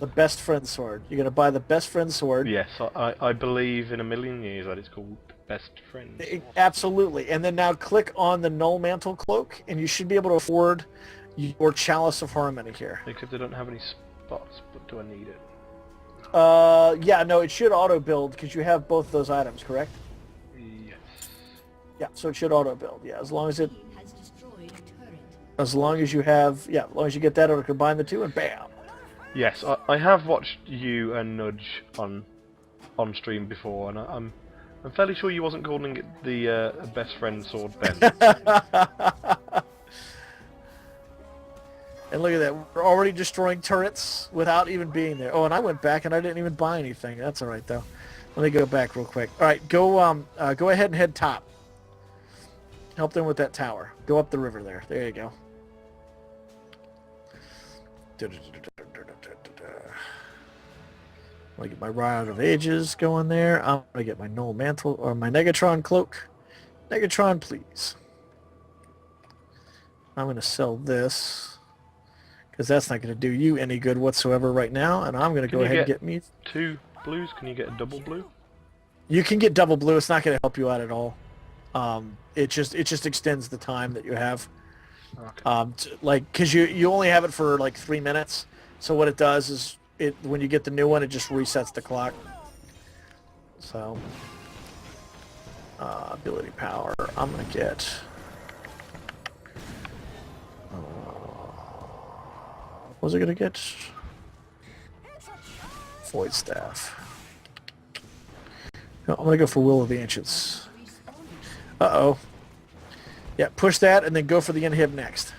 The best friend sword. You're going to buy the best friend sword. Yes, I believe in a million years that it's called best friend sword. Absolutely. And then now click on the Null Mantle Cloak, and you should be able to afford your Chalice of Harmony here. Except I don't have any spots, but do I need it? Yeah, no, it should auto-build, because you have both those items, correct? Yes. Yeah, so it should auto-build, yeah, as long as it... Team has destroyed a turret. As long as you have... Yeah, as long as you get that, it'll combine the two, and bam! Yes, I have watched you and Nudge on stream before, and I'm fairly sure you wasn't calling it the best friend sword Ben. And look at that, we're already destroying turrets without even being there. Oh, and I went back and I didn't even buy anything. That's all right, though. Let me go back real quick. All right, go ahead and head top. Help them with that tower. Go up the river there. There you go. I'm gonna get my Riot of Ages going there. I'm gonna get my Null Mantle or my Negatron Cloak. Negatron, please. I'm gonna sell this because that's not gonna do you any good whatsoever right now. And I'm gonna go ahead and get me 2 blues. Can you get a double blue? You can get double blue. It's not gonna help you out at all. It just extends the time that you have. Okay. Like, cause you only have it for like 3 minutes. So what it does is when you get the new one, it just resets the clock. So, ability power. I'm gonna get. What was I gonna get? Void Staff. No, I'm gonna go for Will of the Ancients. Uh-oh. Yeah, push that and then go for the inhib next.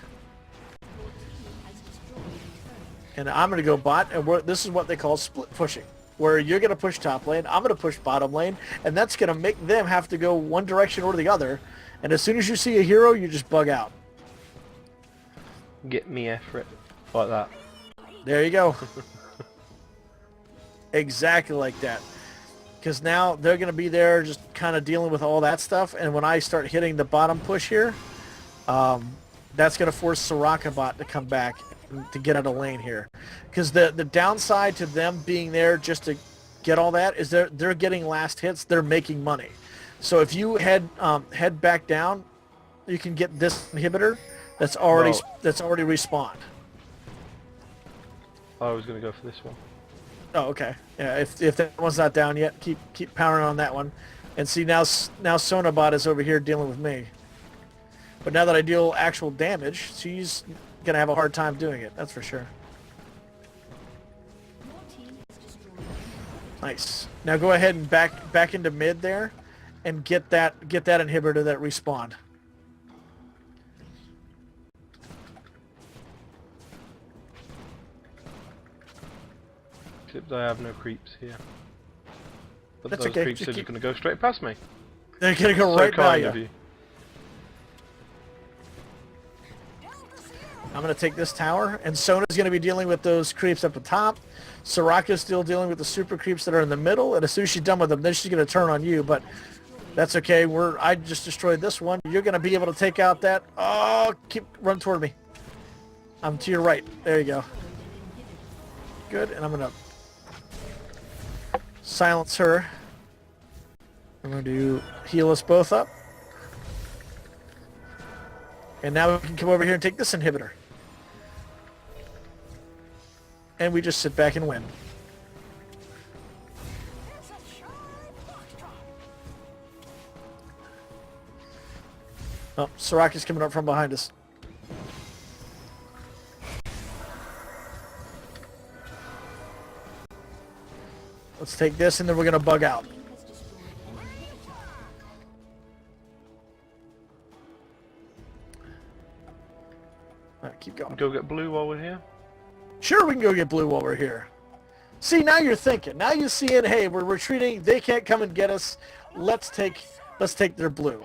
And I'm going to go bot, and this is what they call split pushing, where you're going to push top lane, I'm going to push bottom lane, and that's going to make them have to go one direction or the other. And as soon as you see a hero, you just bug out. Get me effort like that. There you go. Exactly like that. Because now they're going to be there just kind of dealing with all that stuff, and when I start hitting the bottom push here, that's going to force Soraka bot to come back to get out of lane here. Because the downside to them being there just to get all that is they're getting last hits, they're making money. So if you head back down, you can get this inhibitor that's already respawned. I was going to go for this one. Oh, okay. Yeah, if that one's not down yet, keep powering on that one. And see, now Sonabot is over here dealing with me. But now that I deal actual damage, she's going to have a hard time doing it, that's for sure. Your team has destroyed. Nice. Now go ahead and back into mid there and get that inhibitor that respawned. Except I have no creeps here. But That's those okay, creeps just are just going to go straight past me. They're going to go So right by kind of you. you. I'm going to take this tower, and Sona's going to be dealing with those creeps up the top. Soraka's still dealing with the super creeps that are in the middle, and as soon as she's done with them, then she's going to turn on you. But That's okay. I just destroyed this one. You're going to be able to take out that. Oh, run toward me. I'm to your right. There you go. Good. And I'm going to silence her. I'm going to heal us both up. And now we can come over here and take this inhibitor. And we just sit back and win. It's a shy foxtrot. Oh, Soraka's coming up from behind us. Let's take this and then we're going to bug out. All right, keep going. Go get blue while we're here. Sure, we can go get blue while we're here. See, now you're thinking. Now you see it. Hey, we're retreating. They can't come and get us. Let's take their blue.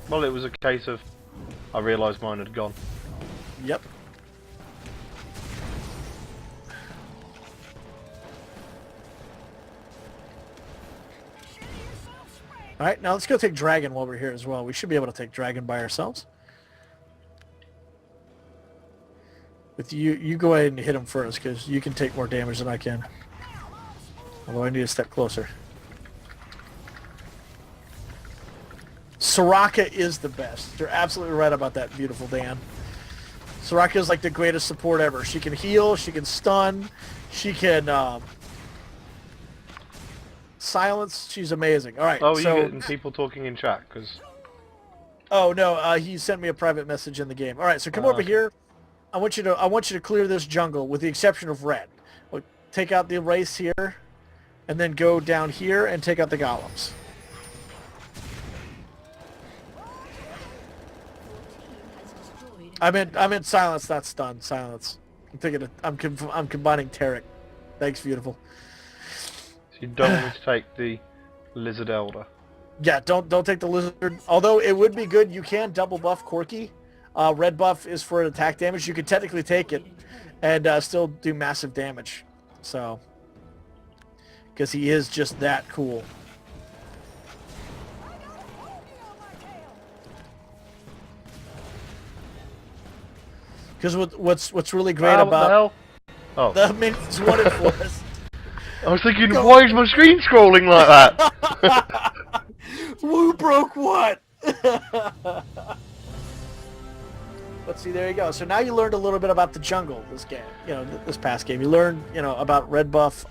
Well, it was a case of I realised mine had gone. Yep. All right, now let's go take Dragon while we're here as well. We should be able to take Dragon by ourselves. With you go ahead and hit him first, because you can take more damage than I can. Although I need to step closer. Soraka is the best. You're absolutely right about that, beautiful Dan. Soraka is like the greatest support ever. She can heal, she can stun, she can silence. She's amazing. All right. Oh, so, you getting people talking in chat? Because oh no, he sent me a private message in the game. All right, so come over okay. here. I want you to clear this jungle with the exception of red. We'll take out the race here, and then go down here and take out the golems. I meant silence, not stun. Silence. I'm combining Tarek. Thanks, beautiful. So you don't want me to take the Lizard Elder. Yeah, don't take the lizard. Although it would be good, you can double buff Corky. Red buff is for attack damage. You could technically take it and still do massive damage. So, because he is just that cool. Because what's really great What the about hell? Oh, the minions wanted for us. I was thinking, why is my screen scrolling like that? Who broke what? But see, there you go. So now you learned a little bit about the jungle this game. You know, this past game. You learned, about red buff,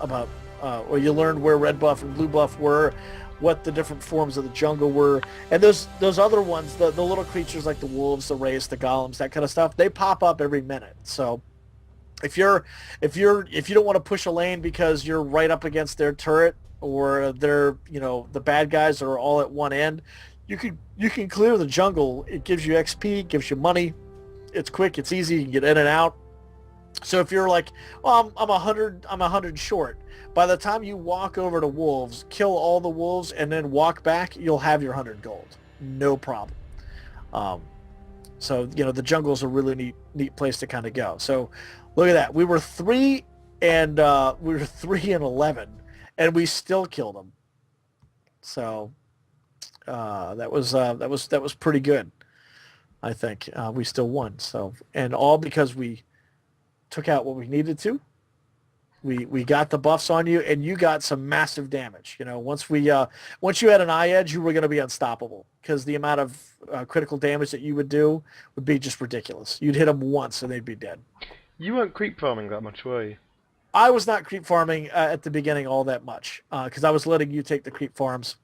or you learned where red buff and blue buff were, what the different forms of the jungle were, and those other ones, the little creatures like the wolves, the wraiths, the golems, that kind of stuff, they pop up every minute. So if you don't want to push a lane because you're right up against their turret, or they're, the bad guys are all at one end, you can clear the jungle. It gives you XP, gives you money. It's quick, it's easy, you can get in and out. So if you're like, well, I'm 100 short, by the time you walk over to wolves, kill all the wolves, and then walk back, you'll have your 100 gold. No problem. So, the jungle's a really neat place to kind of go. So look at that. We were 3 and 11, and we still killed them. So that was pretty good. I think we still won. So, and all because we took out what we needed to. We got the buffs on you, and you got some massive damage. Once you had an eye edge, you were going to be unstoppable, because the amount of critical damage that you would do would be just ridiculous. You'd hit them once and they'd be dead. You weren't creep farming that much, were you? I was not creep farming at the beginning all that much, because I was letting you take the creep farms,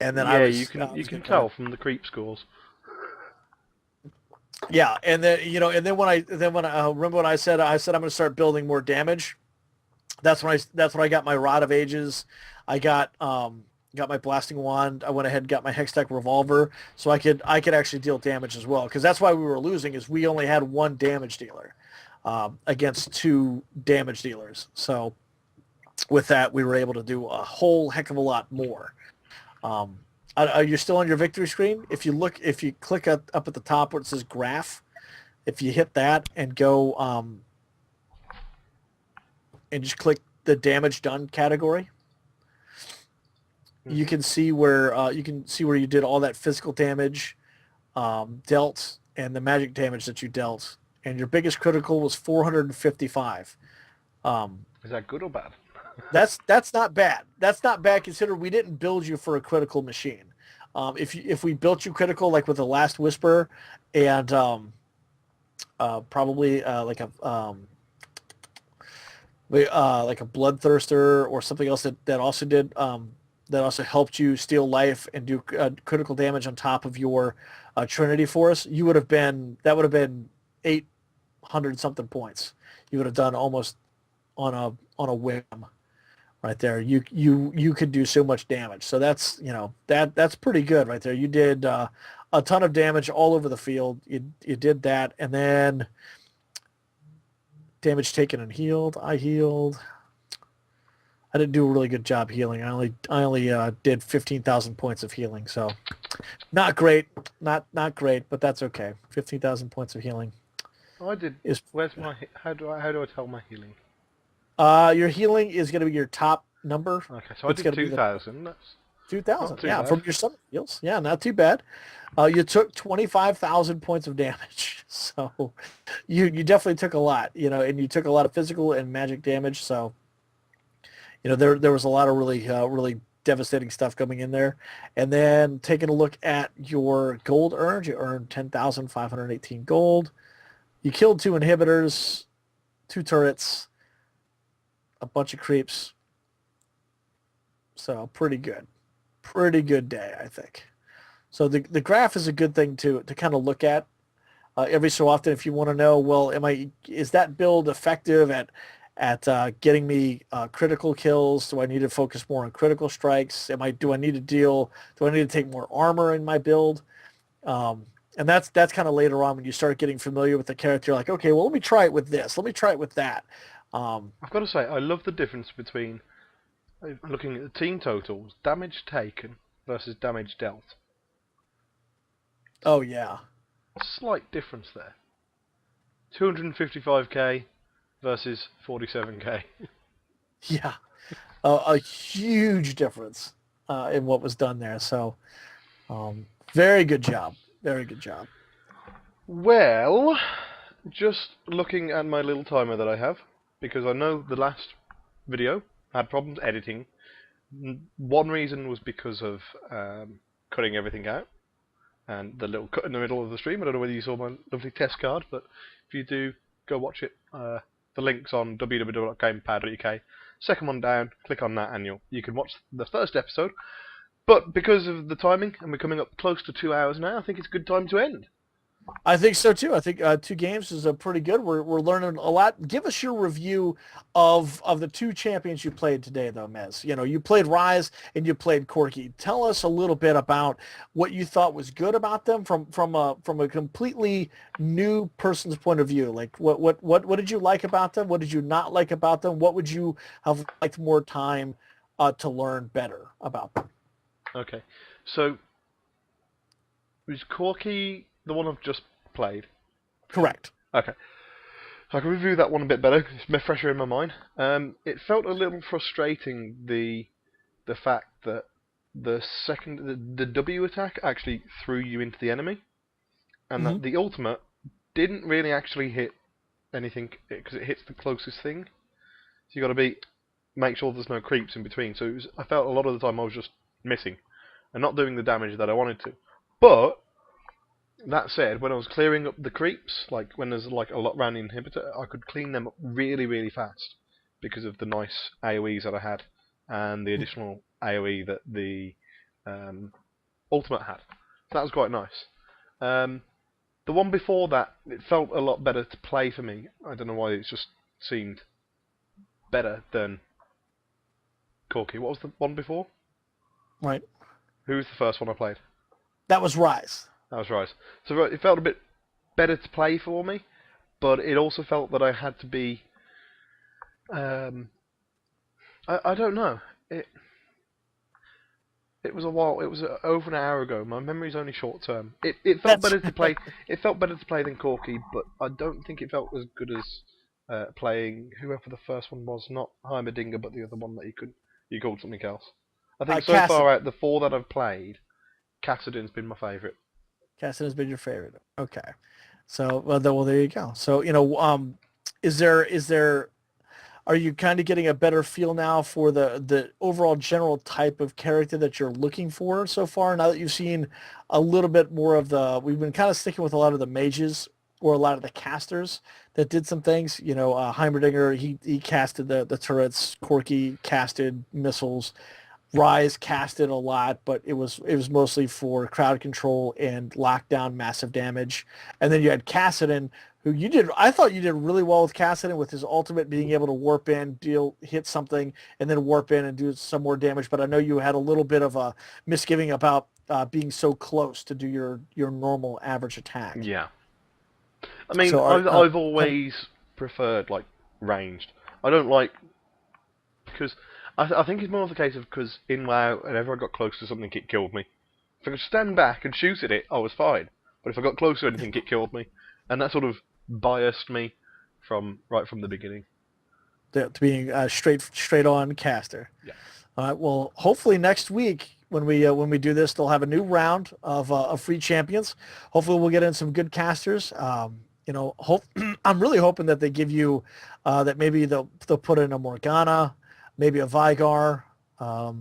and then you can tell from the creep scores. Yeah, and then when I remember when I said I'm going to start building more damage. That's when I got my Rod of Ages. I got my blasting wand. I went ahead and got my Hextech revolver, so I could actually deal damage as well. Because that's why we were losing, is we only had one damage dealer against 2 damage dealers. So with that, we were able to do a whole heck of a lot more. Are you still on your victory screen? If you click up at the top where it says graph, if you hit that and go and just click the damage done category, you can see where you did all that physical damage dealt and the magic damage that you dealt, and your biggest critical was 455. Is that good or bad? That's not bad. That's not bad considering we didn't build you for a critical machine. If we built you critical like with the Last Whisper and probably like a Bloodthirster or something else that also did that also helped you steal life and do critical damage on top of your Trinity Force, that would have been 800 something points. You would have done almost on a whim. Right there, you could do so much damage. So that's that's pretty good right there. You did a ton of damage all over the field. You did that, and then damage taken and healed. I healed. I didn't do a really good job healing. I only did 15,000 points of healing. So not great, not great, but that's okay. 15,000 points of healing. Oh, I did. Where's my? How do I tell my healing? Your healing is going to be your top number. Okay, so I did 2,000. That's 2,000. Yeah, bad. from your summon heals. Yeah, not too bad. You took 25,000 points of damage, so you definitely took a lot. And you took a lot of physical and magic damage. So there was a lot of really devastating stuff coming in there. And then taking a look at your gold earned, you earned 10,518 gold. You killed 2 inhibitors, 2 turrets, a bunch of creeps. So pretty good day, I think. So the graph is a good thing to kind of look at every so often if you want to know, well, is that build effective at getting me critical kills? Do I need to focus more on critical strikes? Do I need to take more armor in my build? And that's kind of later on when you start getting familiar with the character. You're like, okay, well, let me try it with this. Let me try it with that. I've got to say, I love the difference between looking at the team totals, damage taken versus damage dealt. Oh yeah, Slight difference there. 255k versus 47k. yeah, a huge difference in what was done there. So, very good job. Very good job. Well, just looking at my little timer that I have, because I know the last video had problems editing. One reason was because of cutting everything out, and the little cut in the middle of the stream. I don't know whether you saw my lovely test card, but if you do, go watch it. The link's on www.gamepad.uk. Second one down, click on that and you can watch the first episode. But because of the timing, and we're coming up close to 2 hours now, I think it's a good time to end. I think so too. I think 2 games is pretty good. We're learning a lot. Give us your review of the 2 champions you played today, though, Mez. You played Rise and you played Corki. Tell us a little bit about what you thought was good about them from a completely new person's point of view. Like what did you like about them? What did you not like about them? What would you have liked more time to learn better about them? Okay, so was Corki the one I've just played? Correct. Okay. So I can review that one a bit better. It's fresher in my mind. It felt a little frustrating, the fact that the W attack actually threw you into the enemy, and that the ultimate didn't really actually hit anything because it hits the closest thing. So you got to make sure there's no creeps in between. So I felt a lot of the time I was just missing and not doing the damage that I wanted to. But that said, when I was clearing up the creeps, like when there's like a lot around the inhibitor, I could clean them up really, really fast because of the nice AoEs that I had and the additional AoE that the ultimate had. So that was quite nice. The one before that, it felt a lot better to play for me. I don't know why, it just seemed better than Corki. What was the one before? Right. Who was the first one I played? That was Rise. That was Rise. So it felt a bit better to play for me, but it also felt that I had to be... I don't know. It was a while. It was over an hour ago. My memory's only short term. It felt better to play. It felt better to play than Corki, but I don't think it felt as good as playing whoever the first one was. Not Heimerdinger, but the other one that you called something else. I think so far out the 4 that I've played, Kassadin's been my favourite. Kassadin's been your favorite. Okay. So, well, there you go. So, is there, are you kind of getting a better feel now for the overall general type of character that you're looking for so far? Now that you've seen a little bit more of we've been kind of sticking with a lot of the mages or a lot of the casters that did some things. Heimerdinger, he casted the turrets. Corky casted missiles. Rise casted a lot, but it was mostly for crowd control and lockdown, massive damage. And then you had Kassadin, who I thought you did really well with Kassadin with his ultimate being able to warp in, hit something, and then warp in and do some more damage. But I know you had a little bit of a misgiving about being so close to do your normal average attack. Yeah. I mean, So I've always preferred, like, ranged. I don't like... Because I think it's more of the case of because in WoW, whenever I got close to something, it killed me. If I could stand back and shoot at it, I was fine. But if I got close to anything, it killed me. And that sort of biased me right from the beginning. To being straight on caster. Yeah. All right. Well, hopefully next week when we do this, they'll have a new round of free champions. Hopefully we'll get in some good casters. I'm really hoping that they give you that maybe they'll put in a Morgana, maybe a Vigar, or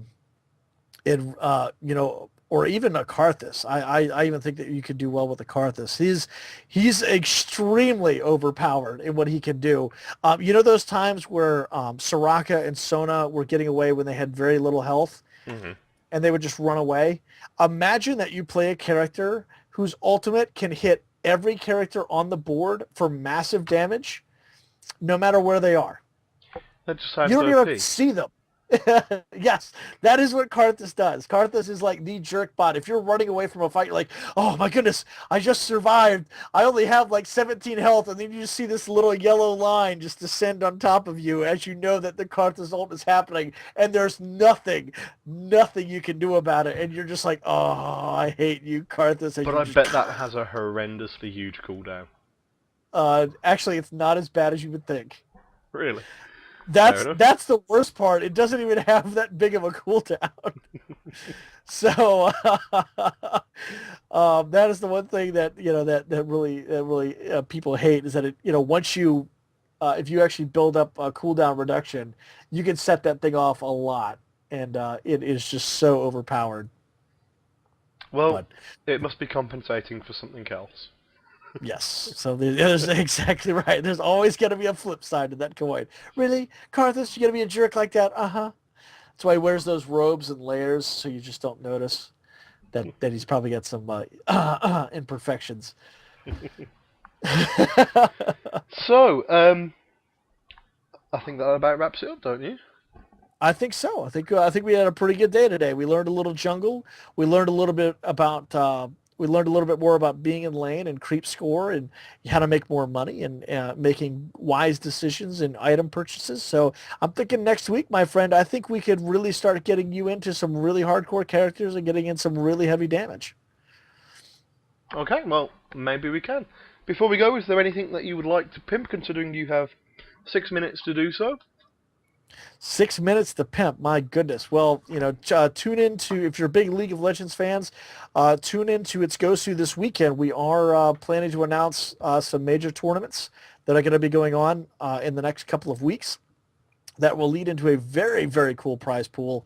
even a Karthus. I even think that you could do well with a Karthus. He's extremely overpowered in what he can do. Those times where Soraka and Sona were getting away when they had very little health, Mm-hmm. and they would just run away? Imagine that you play a character whose ultimate can hit every character on the board for massive damage, no matter where they are. That just sounds You don't even OP. have to see them. Yes, that is what Karthus does. Karthus is like the jerk bot. If you're running away from a fight, you're like, oh my goodness, I just survived. I only have like 17 health, and then you just see this little yellow line just descend on top of you as you know that the Karthus ult is happening, and there's nothing you can do about it, and you're just like, oh, I hate you, Karthus. And But you I just- bet that has a horrendously huge cooldown. Actually, it's not as bad as you would think. Really? That's Fair enough. that's the worst part. It doesn't even have that big of a cooldown. So that is the one thing that that really people hate is that once you if you actually build up a cooldown reduction, you can set that thing off a lot, and it is just so overpowered. Well, But- it must be compensating for something else. Yes, so there's exactly right. There's always going to be a flip side to that coin. Really, Karthus, you going to be a jerk like that? Uh-huh. That's why he wears those robes and layers, so you just don't notice that he's probably got some imperfections. So, I think that about wraps it up, don't you? I think so. I think we had a pretty good day today. We learned a little jungle. We learned a little bit about. We learned a little bit more about being in lane and creep score and how to make more money and making wise decisions in item purchases. So I'm thinking next week, my friend, I think we could really start getting you into some really hardcore characters and getting in some really heavy damage. Okay, well, maybe we can. Before we go, is there anything that you would like to pimp, considering you have 6 minutes to do so? 6 minutes to pimp, my goodness. Well, tune into, if you're big League of Legends fans, tune into It's Gosu this weekend. We are planning to announce some major tournaments that are going to be going on in the next couple of weeks that will lead into a very, very cool prize pool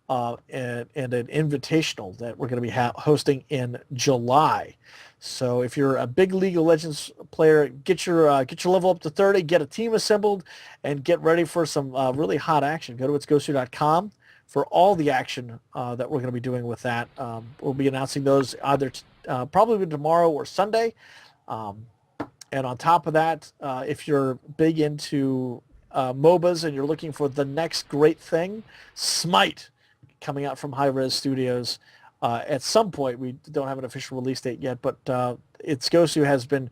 and an invitational that we're going to be hosting in July. So if you're a big League of Legends player, get your level up to 30, get a team assembled, and get ready for some really hot action. Go to itsgosu.com for all the action that we're going to be doing with that. We'll be announcing those either probably tomorrow or Sunday. And on top of that, if you're big into MOBAs and you're looking for the next great thing, Smite, coming out from High Res Studios. At some point, we don't have an official release date yet, but It's Gosu has been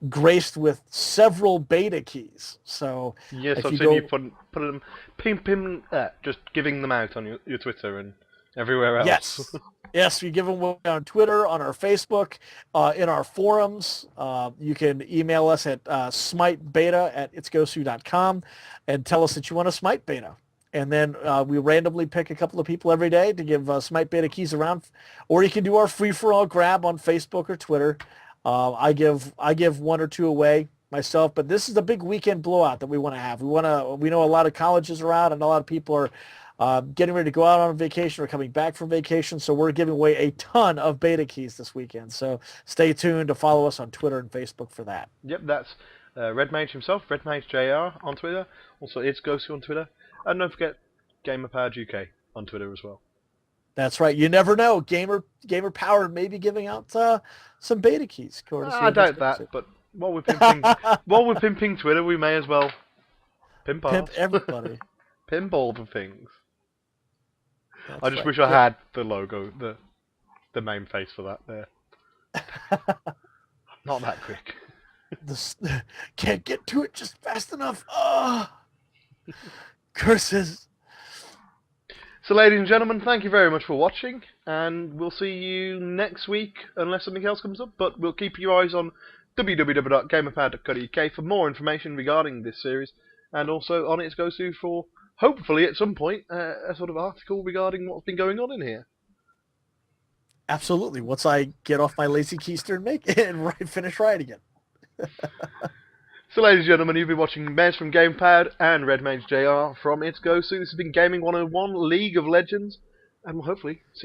graced with several beta keys. So Yes, if I've you seen go- you put them, just giving them out on your Twitter and everywhere else. Yes. Yes, we give them away on Twitter, on our Facebook, in our forums. You can email us at smitebeta@itsgosu.com and tell us that you want a Smite beta. And then we randomly pick a couple of people every day to give Smite Beta keys around. Or you can do our free-for-all grab on Facebook or Twitter. I give one or two away myself, but this is a big weekend blowout that we want to have. We know a lot of colleges are out and a lot of people are getting ready to go out on vacation or coming back from vacation, so we're giving away a ton of beta keys this weekend. So stay tuned to follow us on Twitter and Facebook for that. Yep, that's Red Mage himself, Red Mage JR on Twitter. Also, it's Ghosty on Twitter. And don't forget GamerPowered UK on Twitter as well. That's right. You never know. Gamer Powered may be giving out some beta keys. I doubt that, but while we're pimping Twitter, we may as well pimp everybody. Pimp all the things. That's I just right. wish I had the logo, the main face for that there. Not that quick. Can't get to it just fast enough. Curses. So, ladies and gentlemen, thank you very much for watching, and we'll see you next week, unless something else comes up, but we'll keep your eyes on www.gamerpad.co.uk for more information regarding this series, and also on It Goes To for, hopefully at some point, a sort of article regarding what's been going on in here. Absolutely. Once I get off my lazy keister and finish writing it. So, ladies and gentlemen, you've been watching Mez from GamePad and Red Mage JR from It Goes To. This has been Gaming 101 League of Legends, and we'll hopefully see